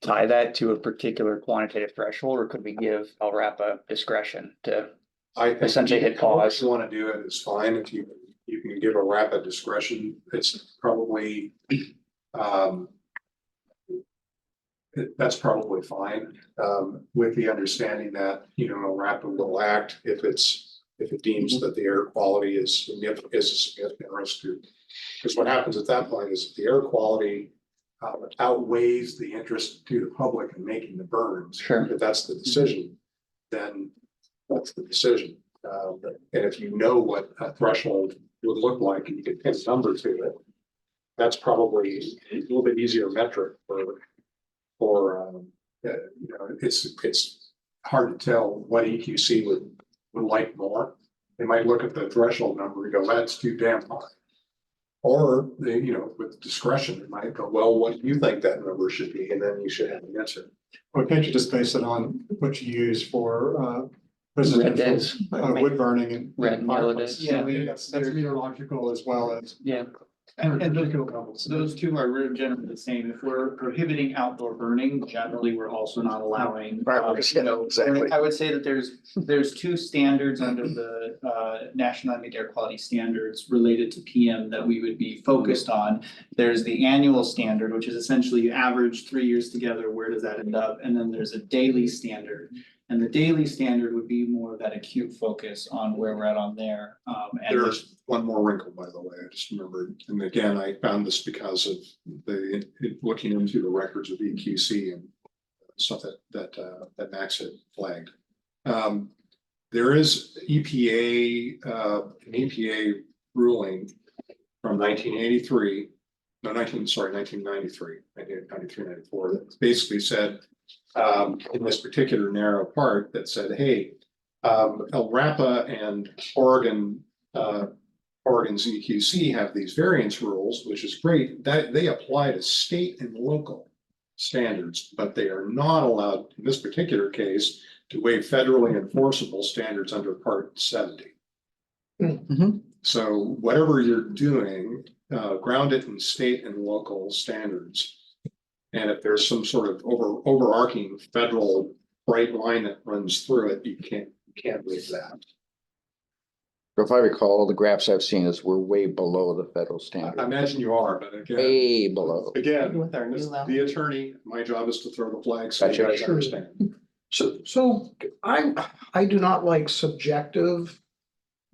M: tie that to a particular quantitative threshold, or could we give LRAPA discretion to?
L: I think
M: Essentially hit pause.
L: If you want to do it, it's fine. If you can give a rapid discretion, it's probably, that's probably fine, with the understanding that, rapid will act if it deems that the air quality is a significant risk to. Because what happens at that point is if the air quality outweighs the interest to the public in making the burns.
M: Sure.
L: If that's the decision, then that's the decision. And if you know what a threshold would look like and you can pin a number to it, that's probably a little bit easier metric it's hard to tell what EQC would like more. They might look at the threshold number and go, that's too damn high. Or they, with discretion, it might go, well, what do you think that number should be? And then you should have an answer.
A: Or can't you just base it on what you use for
M: Red
A: residential
M: days.
A: wood burning and
M: Red and yellow
A: fireplaces?
M: days, yeah.
A: That's meteorological as well as.
K: Yeah.
A: And
K: And those,
A: levels.
K: those two are really generally the same. If we're prohibiting outdoor burning, generally, we're also not allowing.
I: Exactly.
K: I would say that there's two standards under the National Ambient Air Quality Standards related to PM that we would be focused on. There's the annual standard, which is essentially you average 3 years together, where does that end up? And then there's a daily standard. And the daily standard would be more of that acute focus on where we're at on there. And
L: There's one more wrinkle, by the way, I just remembered. And again, I found this because of looking into the records of EQC and stuff that Max had flagged. There is an EPA ruling from 1993, 1993, 94, that basically said, in this particular narrow part that said, hey, LRAPA and Oregon's EQC have these variance rules, which is great, that they apply to state and local standards, but they are not allowed, in this particular case, to waive federally enforceable standards under Part 70.
H: Mhm.
L: So whatever you're doing, ground it in state and local standards. And if there's some sort of overarching federal bright line that runs through it, you can't waive that.
I: If I recall, the graphs I've seen is we're way below the federal
L: I
I: standard,
L: imagine you are, but again,
I: way below.
B: With our new
L: as
B: level.
L: the attorney, my job is to throw the flag so you
I: Gotcha.
L: guys understand.
H: So I do not like subjective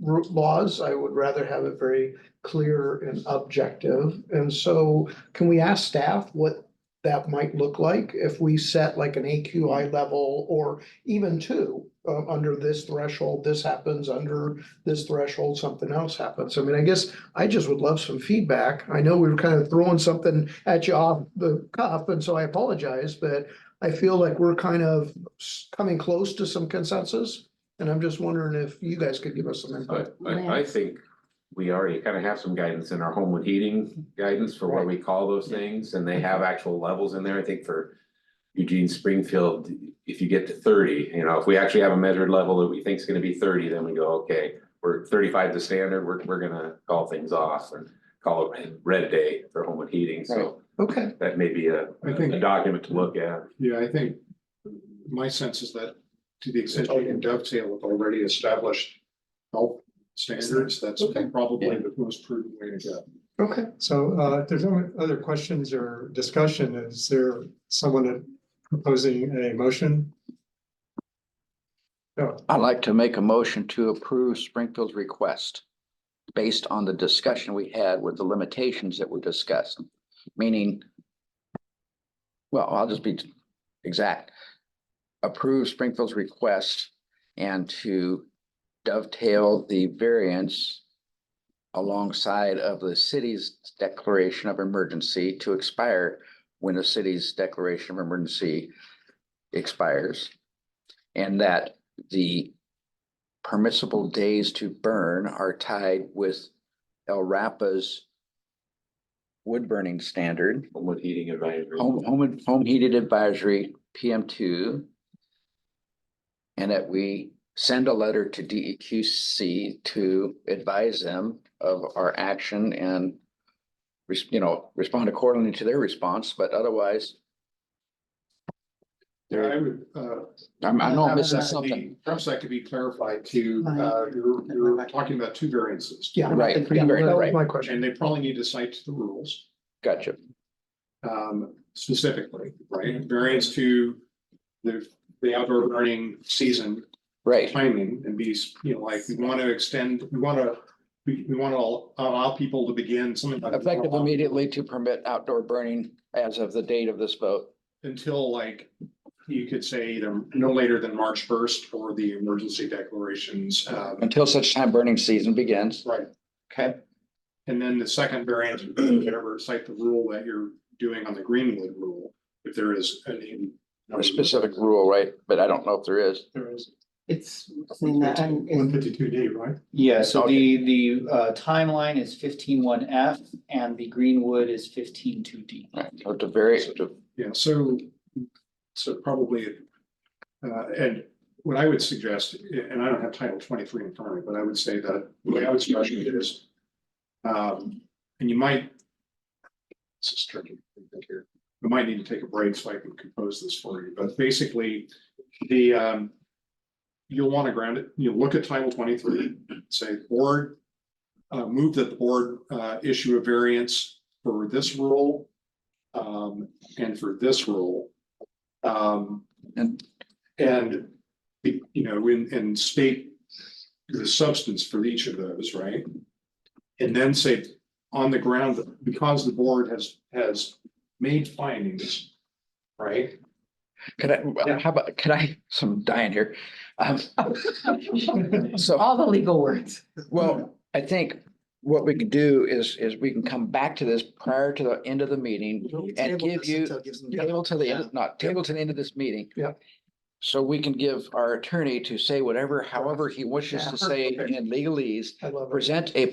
H: laws. I would rather have it very clear and objective. And so can we ask staff what that might look like if we set like an AQI level or even two, under this threshold, this happens, under this threshold, something else happens. I mean, I guess I just would love some feedback. I know we were kind of throwing something at you off the cuff, and so I apologize, but I feel like we're kind of coming close to some consensus. And I'm just wondering if you guys could give us some input.
N: I think we already kind of have some guidance in our Homewood heating guidance for what we call those things, and they have actual levels in there. I think for Eugene, Springfield, if you get to 30, if we actually have a measured level that we think is gonna be 30, then we go, okay, we're 35 the standard, we're gonna call things off and call it red day for Homewood heating, so
H: Okay.
N: that may be a
L: I think-
N: document to look at.
L: Yeah, I think my sense is that to the extent you can dovetail with already established health standards, that's probably the most prudent way to go.
H: Okay.
A: So if there's no other questions or discussion, is there someone proposing a motion? No.
I: I'd like to make a motion to approve Springfield's request based on the discussion we had with the limitations that were discussed, meaning, well, I'll just be exact. Approve Springfield's request and to dovetail the variance alongside of the city's declaration of emergency to expire when the city's declaration of emergency expires. And that the permissible days to burn are tied with LRAPA's wood burning standard,
N: Home heating advisory.
I: home heated advisory PM2. And that we send a letter to DEQC to advise them of our action and respond accordingly to their response, but otherwise.
L: I would,
I: I know I'm missing something.
L: perhaps that could be clarified to, you're talking about two variances.
H: Yeah.
I: Right,
H: Yeah,
I: right,
H: that was
I: right.
H: my question.
L: And they probably need to cite the rules,
I: Gotcha.
L: specifically, right? Variance to the outdoor burning season
I: Right.
L: timing and be, like, we want to extend, we want to allow people to begin something like.
I: Effective immediately to permit outdoor burning as of the date of this vote.
L: Until, like, you could say either no later than March 1st for the emergency declarations.
I: Until such time burning season begins.
L: Right.
I: Okay.
L: And then the second variant, whatever, cite the rule that you're doing on the Greenwood rule, if there is
I: A specific rule, right? But I don't know if there is.
A: There is
B: It's.
A: 152D, right?
K: Yeah, so
I: Okay.
K: the timeline is 15.1F and the Greenwood is 15.2D.
I: Right. So to vary,
L: Yeah, so probably, and what I would suggest, and I don't have Title 23 in front of me, but I would say that the way I would suggest it is, and you might, this is tricky, I think here, we might need to take a break so I can compose this for you, but basically, you'll want to ground it, you'll look at Title 23, say, board, move that the board issue a variance for this rule, and for this rule. And and state the substance for each of those, right? And then say on the ground, because the board has made findings, right?
I: I'm dying here. So,
B: All the legal words.
I: well, I think what we can do is we can come back to this prior to the end of the meeting and give you table to the end, not table to the end of this meeting.
H: Yeah.
I: So we can give our attorney to say whatever, however he wishes to say in legalese,
H: I love it.
I: present a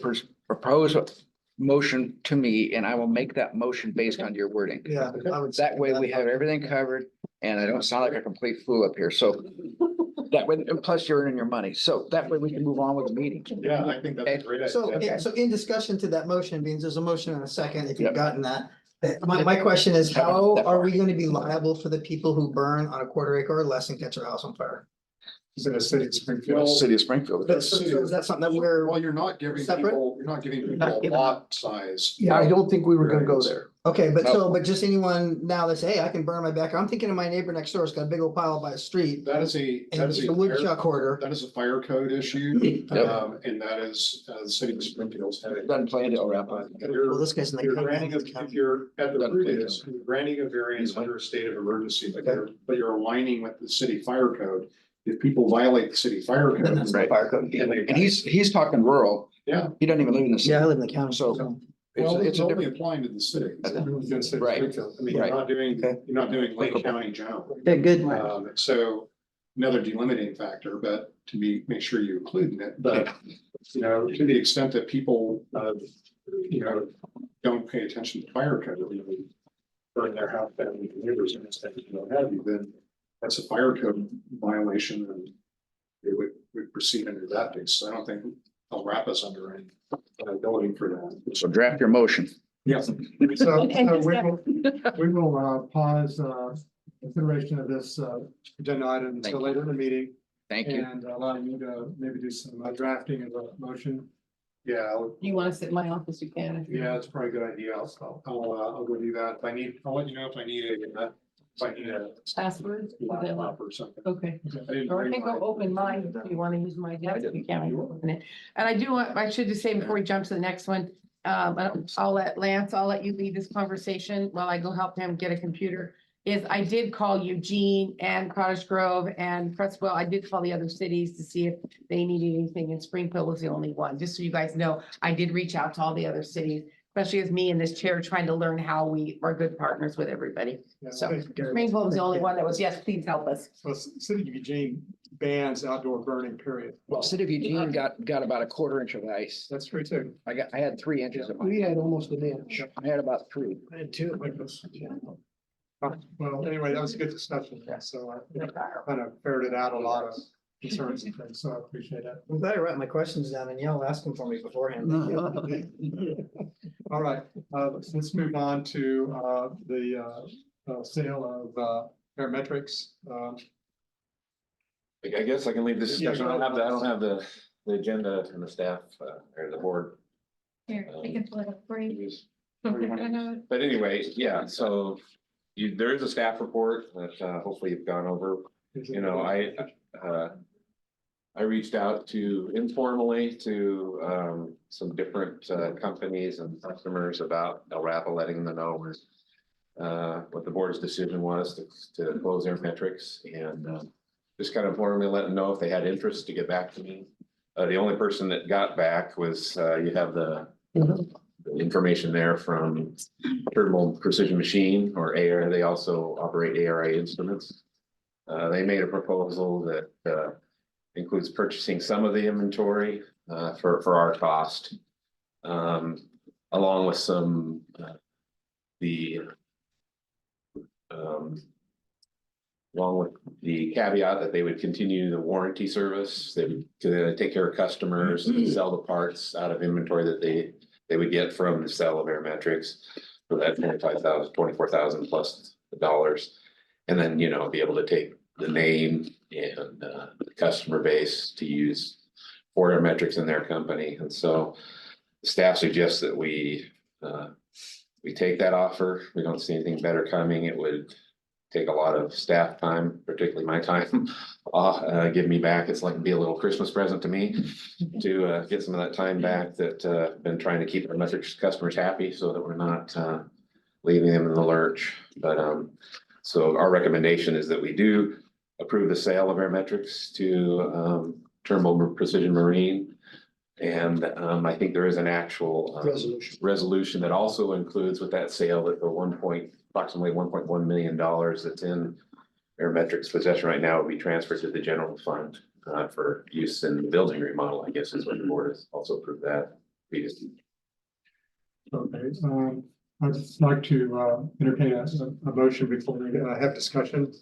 I: proposed motion to me, and I will make that motion based on your wording.
H: Yeah. I would
I: That
H: say
I: way we have everything covered and I don't sound like a complete fool up here. So that way, and plus you're earning your money. So that way we can move on with the meeting.
L: Yeah, I think that's a great idea.
H: So,
I: Okay.
H: so in discussion to that motion, means there's a motion and a second, if you've
I: Yep.
H: gotten that. My question is,
I: Haven't
H: how
I: that
H: are
I: far.
H: we gonna be liable for the people who burn on a quarter acre or less and catch their house on fire?
A: Is it a city of Springfield?
I: City of Springfield.
H: So is that something that we're,
L: Well, you're not giving
H: Separate?
L: people, you're not giving people
B: Not
L: a
B: giving-
L: lot size.
H: yeah, I don't think we were gonna go
L: Variance.
H: there. Okay, but
I: No.
H: but just anyone now that say, hey, I can burn my backyard, I'm thinking of my neighbor next door, has got a big old pile by a street.
L: That is
H: And it's a woodchuck hoarder.
L: that is a fire code issue,
I: Yep.
L: and that is, the city of Springfield's having.
I: Doesn't play into LRAPA.
H: Well, this guy's in the
L: You're
H: county.
L: granting, if you're at the
I: Doesn't
L: root
I: play
L: of
I: into
L: this, you're granting a variance under a state of emergency, but you're aligning with the city fire code. If people violate the city fire
H: Then that's
L: code.
H: the fire code.
I: And he's talking rural.
L: Yeah.
I: He doesn't even live in the city.
H: Yeah, I live in the county.
I: So
L: Well,
I: it's
L: it's
I: a
L: only
I: different,
L: applying to the city.
I: Right.
L: I mean, you're
I: Right.
L: not doing,
H: Okay.
L: you're not doing Lake
I: Applicable.
L: County general.
H: Okay, good.
L: So another delimiting factor, but make sure you include in it, but, to the extent that people, don't pay attention to fire code, burn their house down with neighbors and instead, what have you, then that's a fire code violation and it would proceed under that basis. So I don't think LRAPA's under any liability for that.
I: so draft your motion.
L: Yeah.
A: So we will pause consideration of this agenda item until
I: Thank you.
A: later in the meeting.
I: Thank you.
A: And allowing you to maybe do some drafting of a motion.
L: Yeah,
B: You want to sit in my office, you can.
L: that's probably a good idea. I'll go do that. If I need, I'll let you know if I need a
B: Password?
L: laptop or something.
B: Okay.
L: I didn't
B: Or I
L: bring
B: can go
L: mine.
B: open mine if you want to use my desk, you can, I can open it. And I do want, I should just say before we jump to the next one, I'll let Lance, I'll let you lead this conversation while I go help him get a computer. Is I did call Eugene and Cottage Grove and Crestwell. I did call the other cities to see if they needed anything, and Springfield was the only one. Just so you guys know, I did reach out to all the other cities, especially as me in this chair trying to learn how we are good partners with everybody.
A: Yeah,
B: So
A: thank you, Gary.
B: Springfield was the only one that was, yes, please help us.
A: So City of Eugene bans outdoor burning, period.
I: Well, City of Eugene got about a 1/4 inch of ice.
A: That's true too.
I: I had 3 inches of ice.
H: We had almost an inch.
I: I had about 3.
A: I had two like this. Well, anyway, that was a good discussion. So I kind of ferreted out a lot of concerns and things, so I appreciate it.
O: I'm glad I wrote my questions down and y'all ask them for me beforehand.
A: All right, let's move on to the sale of parametrics.
N: I guess I can leave this discussion. I don't have the agenda and the staff, or the board.
D: Here, I can pull it up for you.
N: But anyway, yeah, so there is a staff report that hopefully you've gone over. You know, I reached out to informally to some different companies and customers about LRAPA, letting them know what the board's decision was to close their metrics, and just kind of informally let them know if they had interest to get back to me. The only person that got back was you have the information there from Thermal Precision Machine, or AR. They also operate ARI instruments. They made a proposal that includes purchasing some of the inventory for our cost, along with some along with the caveat that they would continue the warranty service. They would take care of customers and sell the parts out of inventory that they would get from the sale of Airmetrics for that $24,000 plus dollars. And then, you know, be able to take the name and the customer base to use for Airmetrics in their company. And so staff suggests that we take that offer. We don't see anything better coming. It would take a lot of staff time, particularly my time, give me back. It's like be a little Christmas present to me to get some of that time back that been trying to keep our metrics customers happy so that we're not leaving them in the lurch. But so our recommendation is that we do approve the sale of our metrics to Thermal Precision Marine. And I think there is an actual resolution that also includes with that sale that the approximately $1.1 million that's in Airmetrics possession right now will be transferred to the general fund for use in the building remodel, I guess is what the board has also approved that previously.
A: Okay, I'd just like to entertain a motion before we have discussion.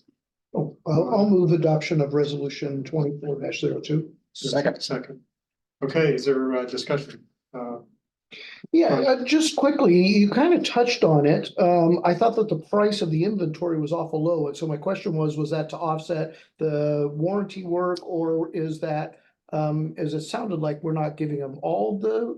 H: I'll move adoption of resolution 24-02.
A: Second. Okay, is there discussion?
H: Yeah, just quickly, you kind of touched on it. I thought that the price of the inventory was awful low. And so my question was that to offset the warranty work, or is that, as it sounded like we're not giving them all the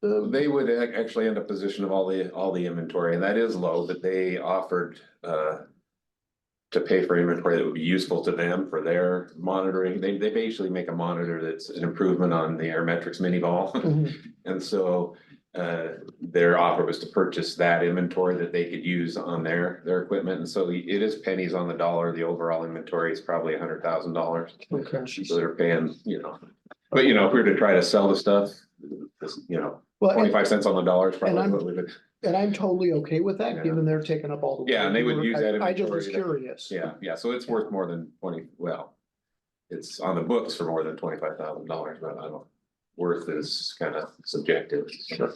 N: They would actually end up position of all the inventory, and that is low, that they offered to pay for inventory that would be useful to them for their monitoring. They basically make a monitor that's an improvement on the Airmetrics mini ball. And so their offer was to purchase that inventory that they could use on their equipment. And so it is pennies on the dollar. The overall inventory is probably $100,000.
H: Okay.
N: So they're paying, you know, but you know, if we were to try to sell the stuff, you know, 25 cents on the dollar is probably what we would.
H: And I'm totally okay with that, given they're taking up all the.
N: Yeah, and they would use that.
H: I just was
N: inventory.
H: curious.
N: Yeah, so it's worth more than it's on the books for more than $25,000, but I don't, worth is kind of subjective. Sure.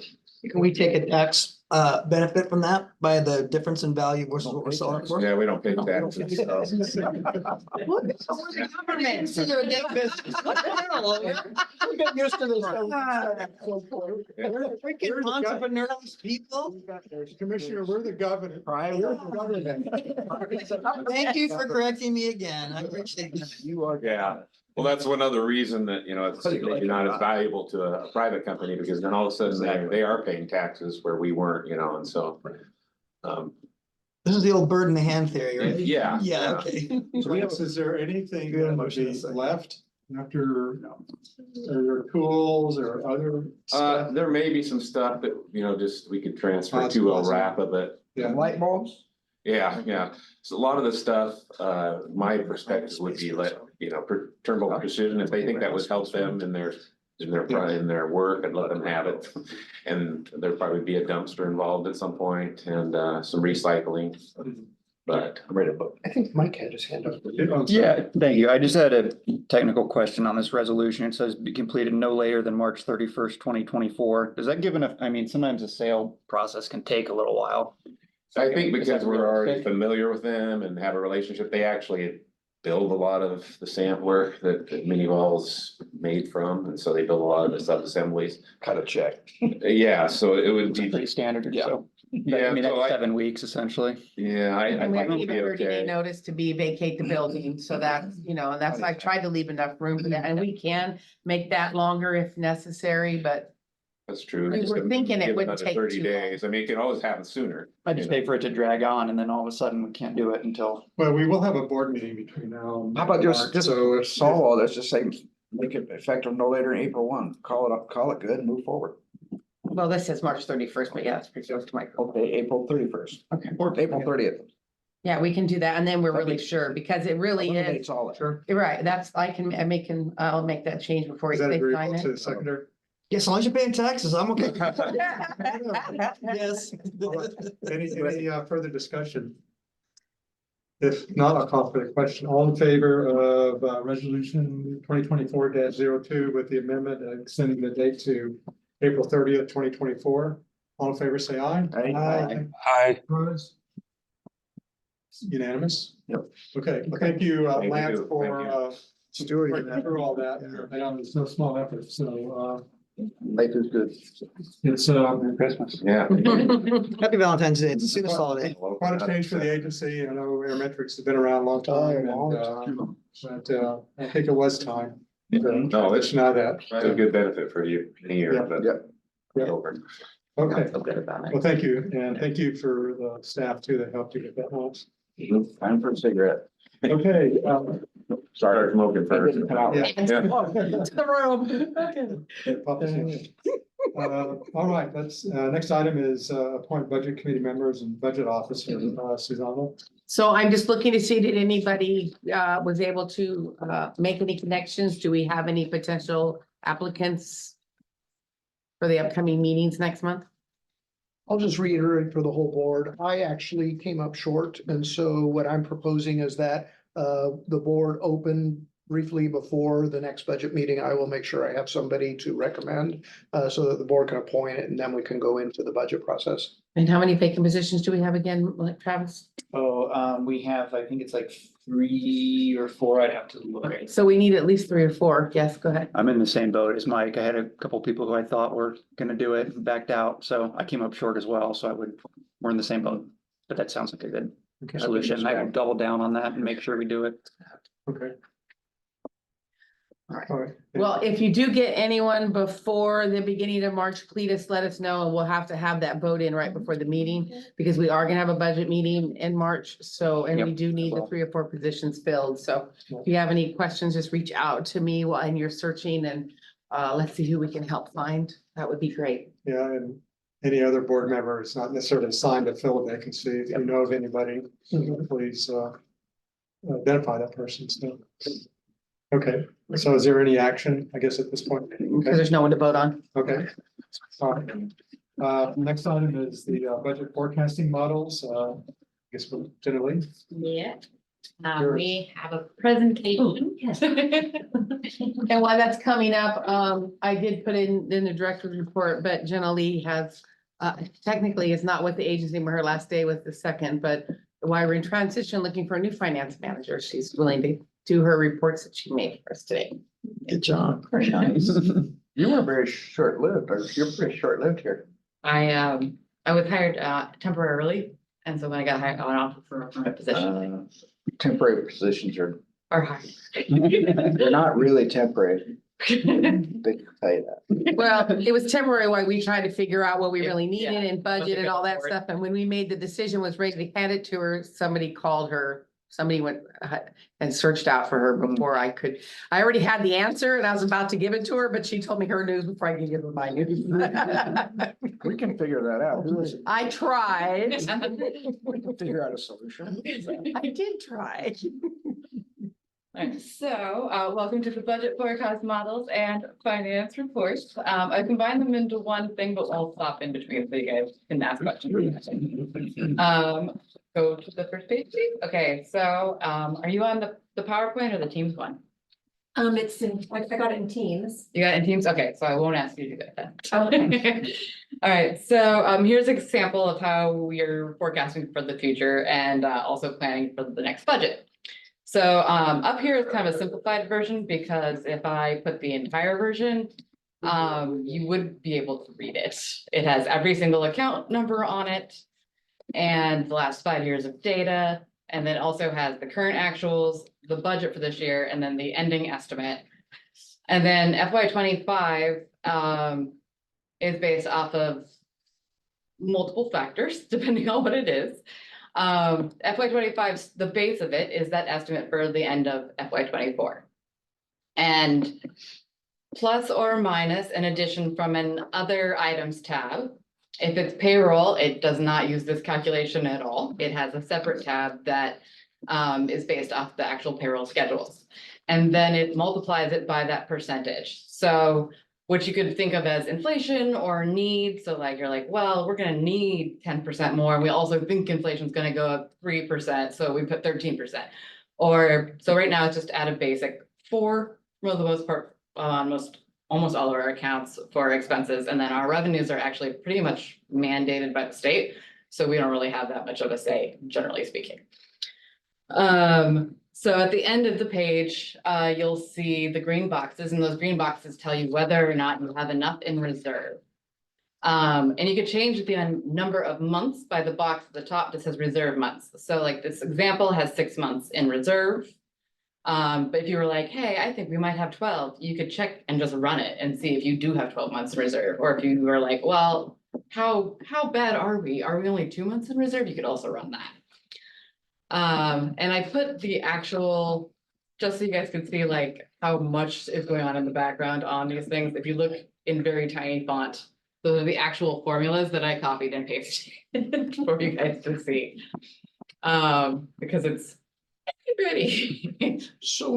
O: Can we take a tax benefit from that by the difference in value versus what we're selling it for?
N: Yeah, we don't pay taxes. so.
O: What? We're the government. So they're a big business. What the hell? We get used to this. Freaking entrepreneurial people.
A: Commissioner, we're the governor.
O: Thank you for correcting me again. I appreciate that.
I: You are.
N: Yeah, well, that's one other reason that, it's maybe not as valuable to a private company, because then all of a sudden they are paying taxes where we weren't, and so.
O: This is the old bird in the hand theory, right?
N: Yeah.
O: Yeah, okay.
A: So is there anything that would be left after, or tools or other stuff?
N: There may be some stuff that, just we could transfer to LRAPA, but
A: Yeah.
I: Light bulbs?
N: yeah. So a lot of the stuff, my perspective would be Turnbull Precision, if they think that would help them in their work, and let them have it. And there'd probably be a dumpster involved at some point, and some recycling. But I'm ready to vote.
A: I think Mike had his hand up.
M: Yeah, thank you. I just had a technical question on this resolution. It says be completed no later than March 31st, 2024. Does that give enough, sometimes the sale process can take a little while.
N: I think because we're already familiar with them and have a relationship, they actually build a lot of the sampler that Minivol's made from, and so they build a lot of the sub-assemblies.
I: Cut a check.
N: Yeah, so it would be.
M: Pretty standard, so.
N: Yeah,
M: That's
N: so
M: 7 weeks essentially.
N: Yeah, I
B: And we have
N: think
B: to
N: it'd
B: give
N: be
B: a 30-day
N: okay.
B: notice to be vacate the building, so that's, and that's, I tried to leave enough room for that, and we can make that longer if necessary, but.
N: That's true.
B: We
N: Just
B: were
N: give
B: thinking it
N: another
B: wouldn't take
N: 30
B: too long.
N: days. I mean, it can always happen sooner.
M: I just hate for it to drag on and then all of a sudden we can't do it until.
A: Well, we will have a board meeting between now and.
I: How about just
A: March, so if-
I: solve all this, just say, make it effective no later than April 1. Call it up, call it good, and move forward.
B: Well, this says March 31st, but yeah, it's pretty close to my.
I: Okay, April 31st.
B: Okay.
I: Or April 30th.
B: Yeah, we can do that, and then we're really sure, because it really is,
I: Eliminates all that.
A: Sure.
B: you're right, I'll make that change before
A: Is
B: they
A: that
B: sign
A: agreeable to the
B: it.
A: secretary?
O: Yeah, as long as you're paying taxes, I'm okay. Yes.
A: Any further discussion? If not, I'll call for the question. All in favor of resolution 2024-02 with the amendment extending the date to April 30th, 2024? All in favor, say aye.
I: Aye.
J: Hi.
A: Opposed? Unanimous?
I: Yep.
A: Okay, thank you,
N: Thank
A: Lance,
N: you.
A: for working through all that. I know it's no small effort, so
I: Life is good.
A: it's
I: Christmas.
N: Yeah.
O: Happy Valentine's Day. It's the soonest holiday.
A: quite a change for the agency. I know Aerometrics has been around a long time, but I think it was time.
N: No, it's
A: Not that.
N: a good benefit for you,
A: Yeah.
N: but.
A: Yeah.
N: Over.
A: Okay,
B: Feel good about it.
A: well, thank you, and thank you for the staff too that helped you get that home.
I: Time for a cigarette.
A: Okay.
N: Start smoking first.
I: It didn't come out right.
N: Yeah.
B: To the room.
A: All right, next item is appoint budget committee members and budget officer, Susanna.
B: So I'm just looking to see, did anybody was able to make any connections? Do we have any potential applicants for the upcoming meetings next month?
H: I'll just reiterate for the whole board, I actually came up short, and so what I'm proposing is that the board open briefly before the next budget meeting. I will make sure I have somebody to recommend so that the board can appoint it, and then we can go into the budget process.
B: And how many vacant positions do we have again, like Travis?
K: We have, I think it's like 3 or 4. I'd have to look.
B: Okay, so we need at least 3 or 4. Yes, go ahead.
M: I'm in the same boat as Mike. I had a couple people who I thought were gonna do it and backed out, so I came up short as well, so we're in the same boat. But that sounds like a good solution. I will double down on that and make sure we do it.
A: Okay.
B: All right.
A: All right.
B: Well, if you do get anyone before the beginning of March, please let us know, and we'll have to have that vote in right before the meeting, because we are gonna have a budget meeting in March, so, and we do need the 3 or 4 positions filled, so if you have any questions, just reach out to me while you're searching, and let's see who we can help find. That would be great.
A: Yeah, and any other board member, it's not necessarily assigned to fill a vacancy. If you know of anybody, please identify that person. So, okay, so is there any action, I guess, at this point?
B: Because
A: Okay,
B: there's no one to vote on.
A: okay. All right. Next item is the budget forecasting models. I guess we're generally.
B: Yeah.
D: We have a presentation.
B: And while that's coming up, I did put in the director's report, but Jenna Lee has, technically it's not with the agency, but her last day was the 2nd, but while we're in transition, looking for a new finance manager, she's willing to do her reports that she made for us today.
H: Good job.
B: Very nice.
I: You were very short-lived, or you're pretty short-lived here.
P: I was hired temporarily, and so when I got hired, I went off for a permanent position.
I: Temporary positions are,
P: Or hard.
I: they're not really temporary. They can tell you that.
B: Well, it was temporary while we tried to figure out what we
P: Yeah,
B: really needed
P: yeah.
B: and budget and all that
P: Forward.
B: stuff. And when we made the decision, was ready to hand it to her, somebody called her. Somebody went and searched out for her before I could. I already had the answer and I was about to give it to her, but she told me her news before I could give her my news.
I: We can figure that out. Who is it?
B: I tried.
I: We can figure out a solution.
B: I did try.
P: Alright, so, welcome to the budget forecast models and finance reports. I combined them into one thing, but I'll stop in between so you guys can ask questions. Go to the first page, please. Okay, so, are you on the PowerPoint or the Teams one?
D: It's in, I got it in Teams.
P: You got it in Teams? Okay, so I won't ask you to do that then.
D: Okay.
P: All right, so here's an example of how we're forecasting for the future and also planning for the next budget. So up here is kind of a simplified version because if I put the entire version, you would be able to read it. It has every single account number on it and the last 5 years of data. And then also has the current actuals, the budget for this year, and then the ending estimate. And then FY25 is based off of multiple factors, depending on what it is. FY25's, the base of it is that estimate for the end of FY24. And plus or minus an addition from an other items tab. If it's payroll, it does not use this calculation at all. It has a separate tab that is based off the actual payroll schedules. And then it multiplies it by that percentage. So what you could think of as inflation or need. So like, you're like, well, we're gonna need 10% more. And we also think inflation's gonna go up 3%. So we put 13%. Or, so right now it's just at a basic 4 for the most part, almost all of our accounts for expenses. And then our revenues are actually pretty much mandated by the state. So we don't really have that much of a say, generally speaking. So at the end of the page, you'll see the green boxes, and those green boxes tell you whether or not you have enough in reserve. And you could change the number of months by the box at the top that says reserve months. So like this example has 6 months in reserve. But if you were like, hey, I think we might have 12, you could check and just run it and see if you do have 12 months in reserve. Or if you were like, well, how bad are we? Are we only 2 months in reserve? You could also run that. And I put the actual, just so you guys can see like how much is going on in the background on these things. If you look in very tiny font, those are the actual formulas that I copied and pasted for you guys to see. Because it's pretty.
H: So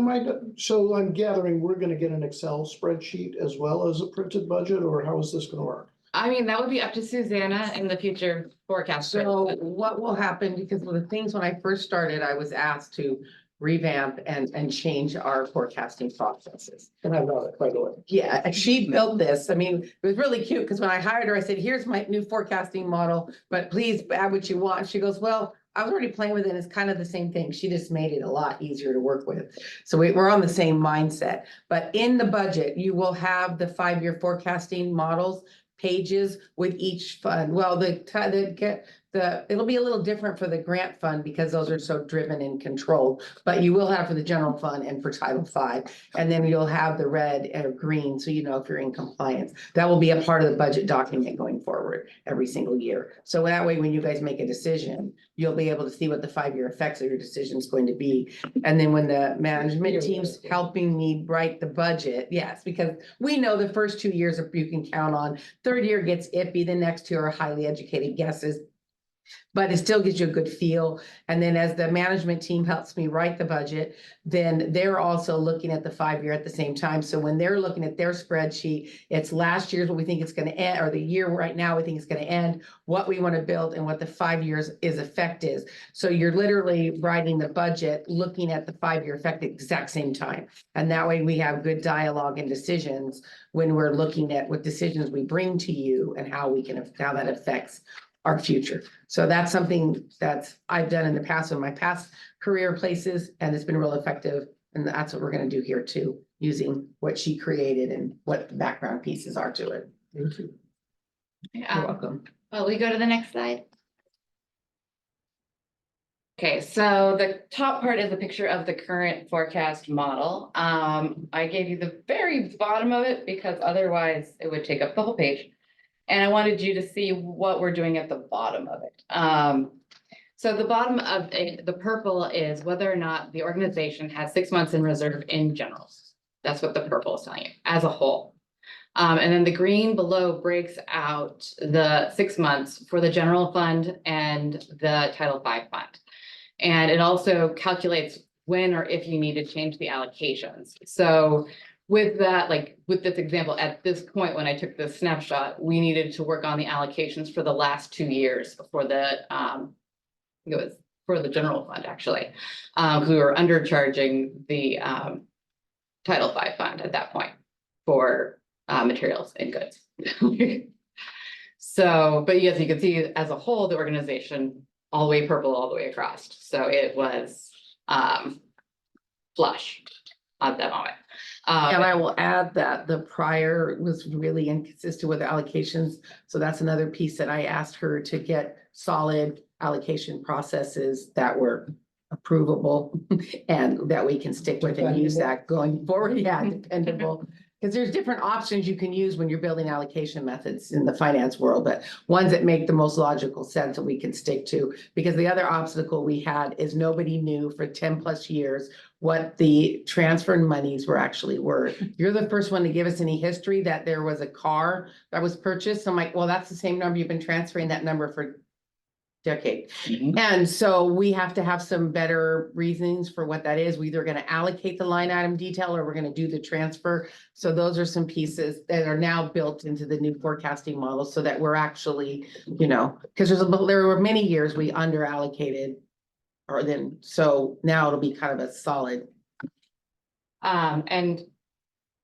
H: I'm gathering, we're gonna get an Excel spreadsheet as well as a printed budget, or how is this gonna work?
P: I mean, that would be up to Susanna in the future forecast.
B: So what will happen, because of the things when I first started, I was asked to revamp and change our forecasting processes.
H: And I love it, by the way.
B: Yeah, and she built this. I mean, it was really cute because when I hired her, I said, here's my new forecasting model, but please add what you want. She goes, well, I was already playing with it. It's kind of the same thing. She just made it a lot easier to work with. So we're on the same mindset, but in the budget, you will have the 5-year forecasting models pages with each fund. Well, it'll be a little different for the grant fund because those are so driven and controlled, but you will have for the general fund and for Title V. And then you'll have the red or green, so you know if you're in compliance. That will be a part of the budget document going forward every single year. So that way, when you guys make a decision, you'll be able to see what the 5-year effects of your decision is going to be. And then when the management team's helping me write the budget, yes, because we know the first 2 years you can count on. 3rd year gets iffy, the next 2 are highly educated guesses. But it still gives you a good feel. And then as the management team helps me write the budget, then they're also looking at the 5-year at the same time. So when they're looking at their spreadsheet, it's last year's what we think it's gonna end, or the year right now we think it's gonna end, what we want to build and what the 5 years is effect is. So you're literally writing the budget, looking at the 5-year effect at the exact same time. And that way we have good dialogue and decisions when we're looking at what decisions we bring to you and how that affects our future. So that's something that I've done in the past in my past career places, and it's been real effective. And that's what we're gonna do here too, using what she created and what the background pieces are to it. Thank you. You're welcome.
P: Well, we go to the next slide. Okay, so the top part is a picture of the current forecast model. I gave you the very bottom of it because otherwise it would take up the whole page. And I wanted you to see what we're doing at the bottom of it. So the bottom of the purple is whether or not the organization has 6 months in reserve in general. That's what the purple is telling you as a whole. And then the green below breaks out the 6 months for the general fund and the Title V fund. And it also calculates when or if you need to change the allocations. So with that, like with this example, at this point, when I took this snapshot, we needed to work on the allocations for the last 2 years for the, it was for the general fund actually. Because we were undercharging the Title V fund at that point for materials and goods. So, but yes, you can see as a whole, the organization all the way purple, all the way across. So it was flush at that moment.
B: And I will add that the prior was really inconsistent with the allocations. So that's another piece that I asked her to get solid allocation processes that were approvable and that we can stick with and use that going forward. Yeah, dependable. Because there's different options you can use when you're building allocation methods in the finance world, but ones that make the most logical sense that we can stick to. Because the other obstacle we had is nobody knew for 10+ years what the transfer monies were actually worth. You're the first one to give us any history that there was a car that was purchased. I'm like, well, that's the same number. You've been transferring that number for decade. And so we have to have some better reasons for what that is. We're either going to allocate the line item detail or we're going to do the transfer. So those are some pieces that are now built into the new forecasting model so that we're actually, because there were many years we under allocated so now it'll be kind of a solid.
P: And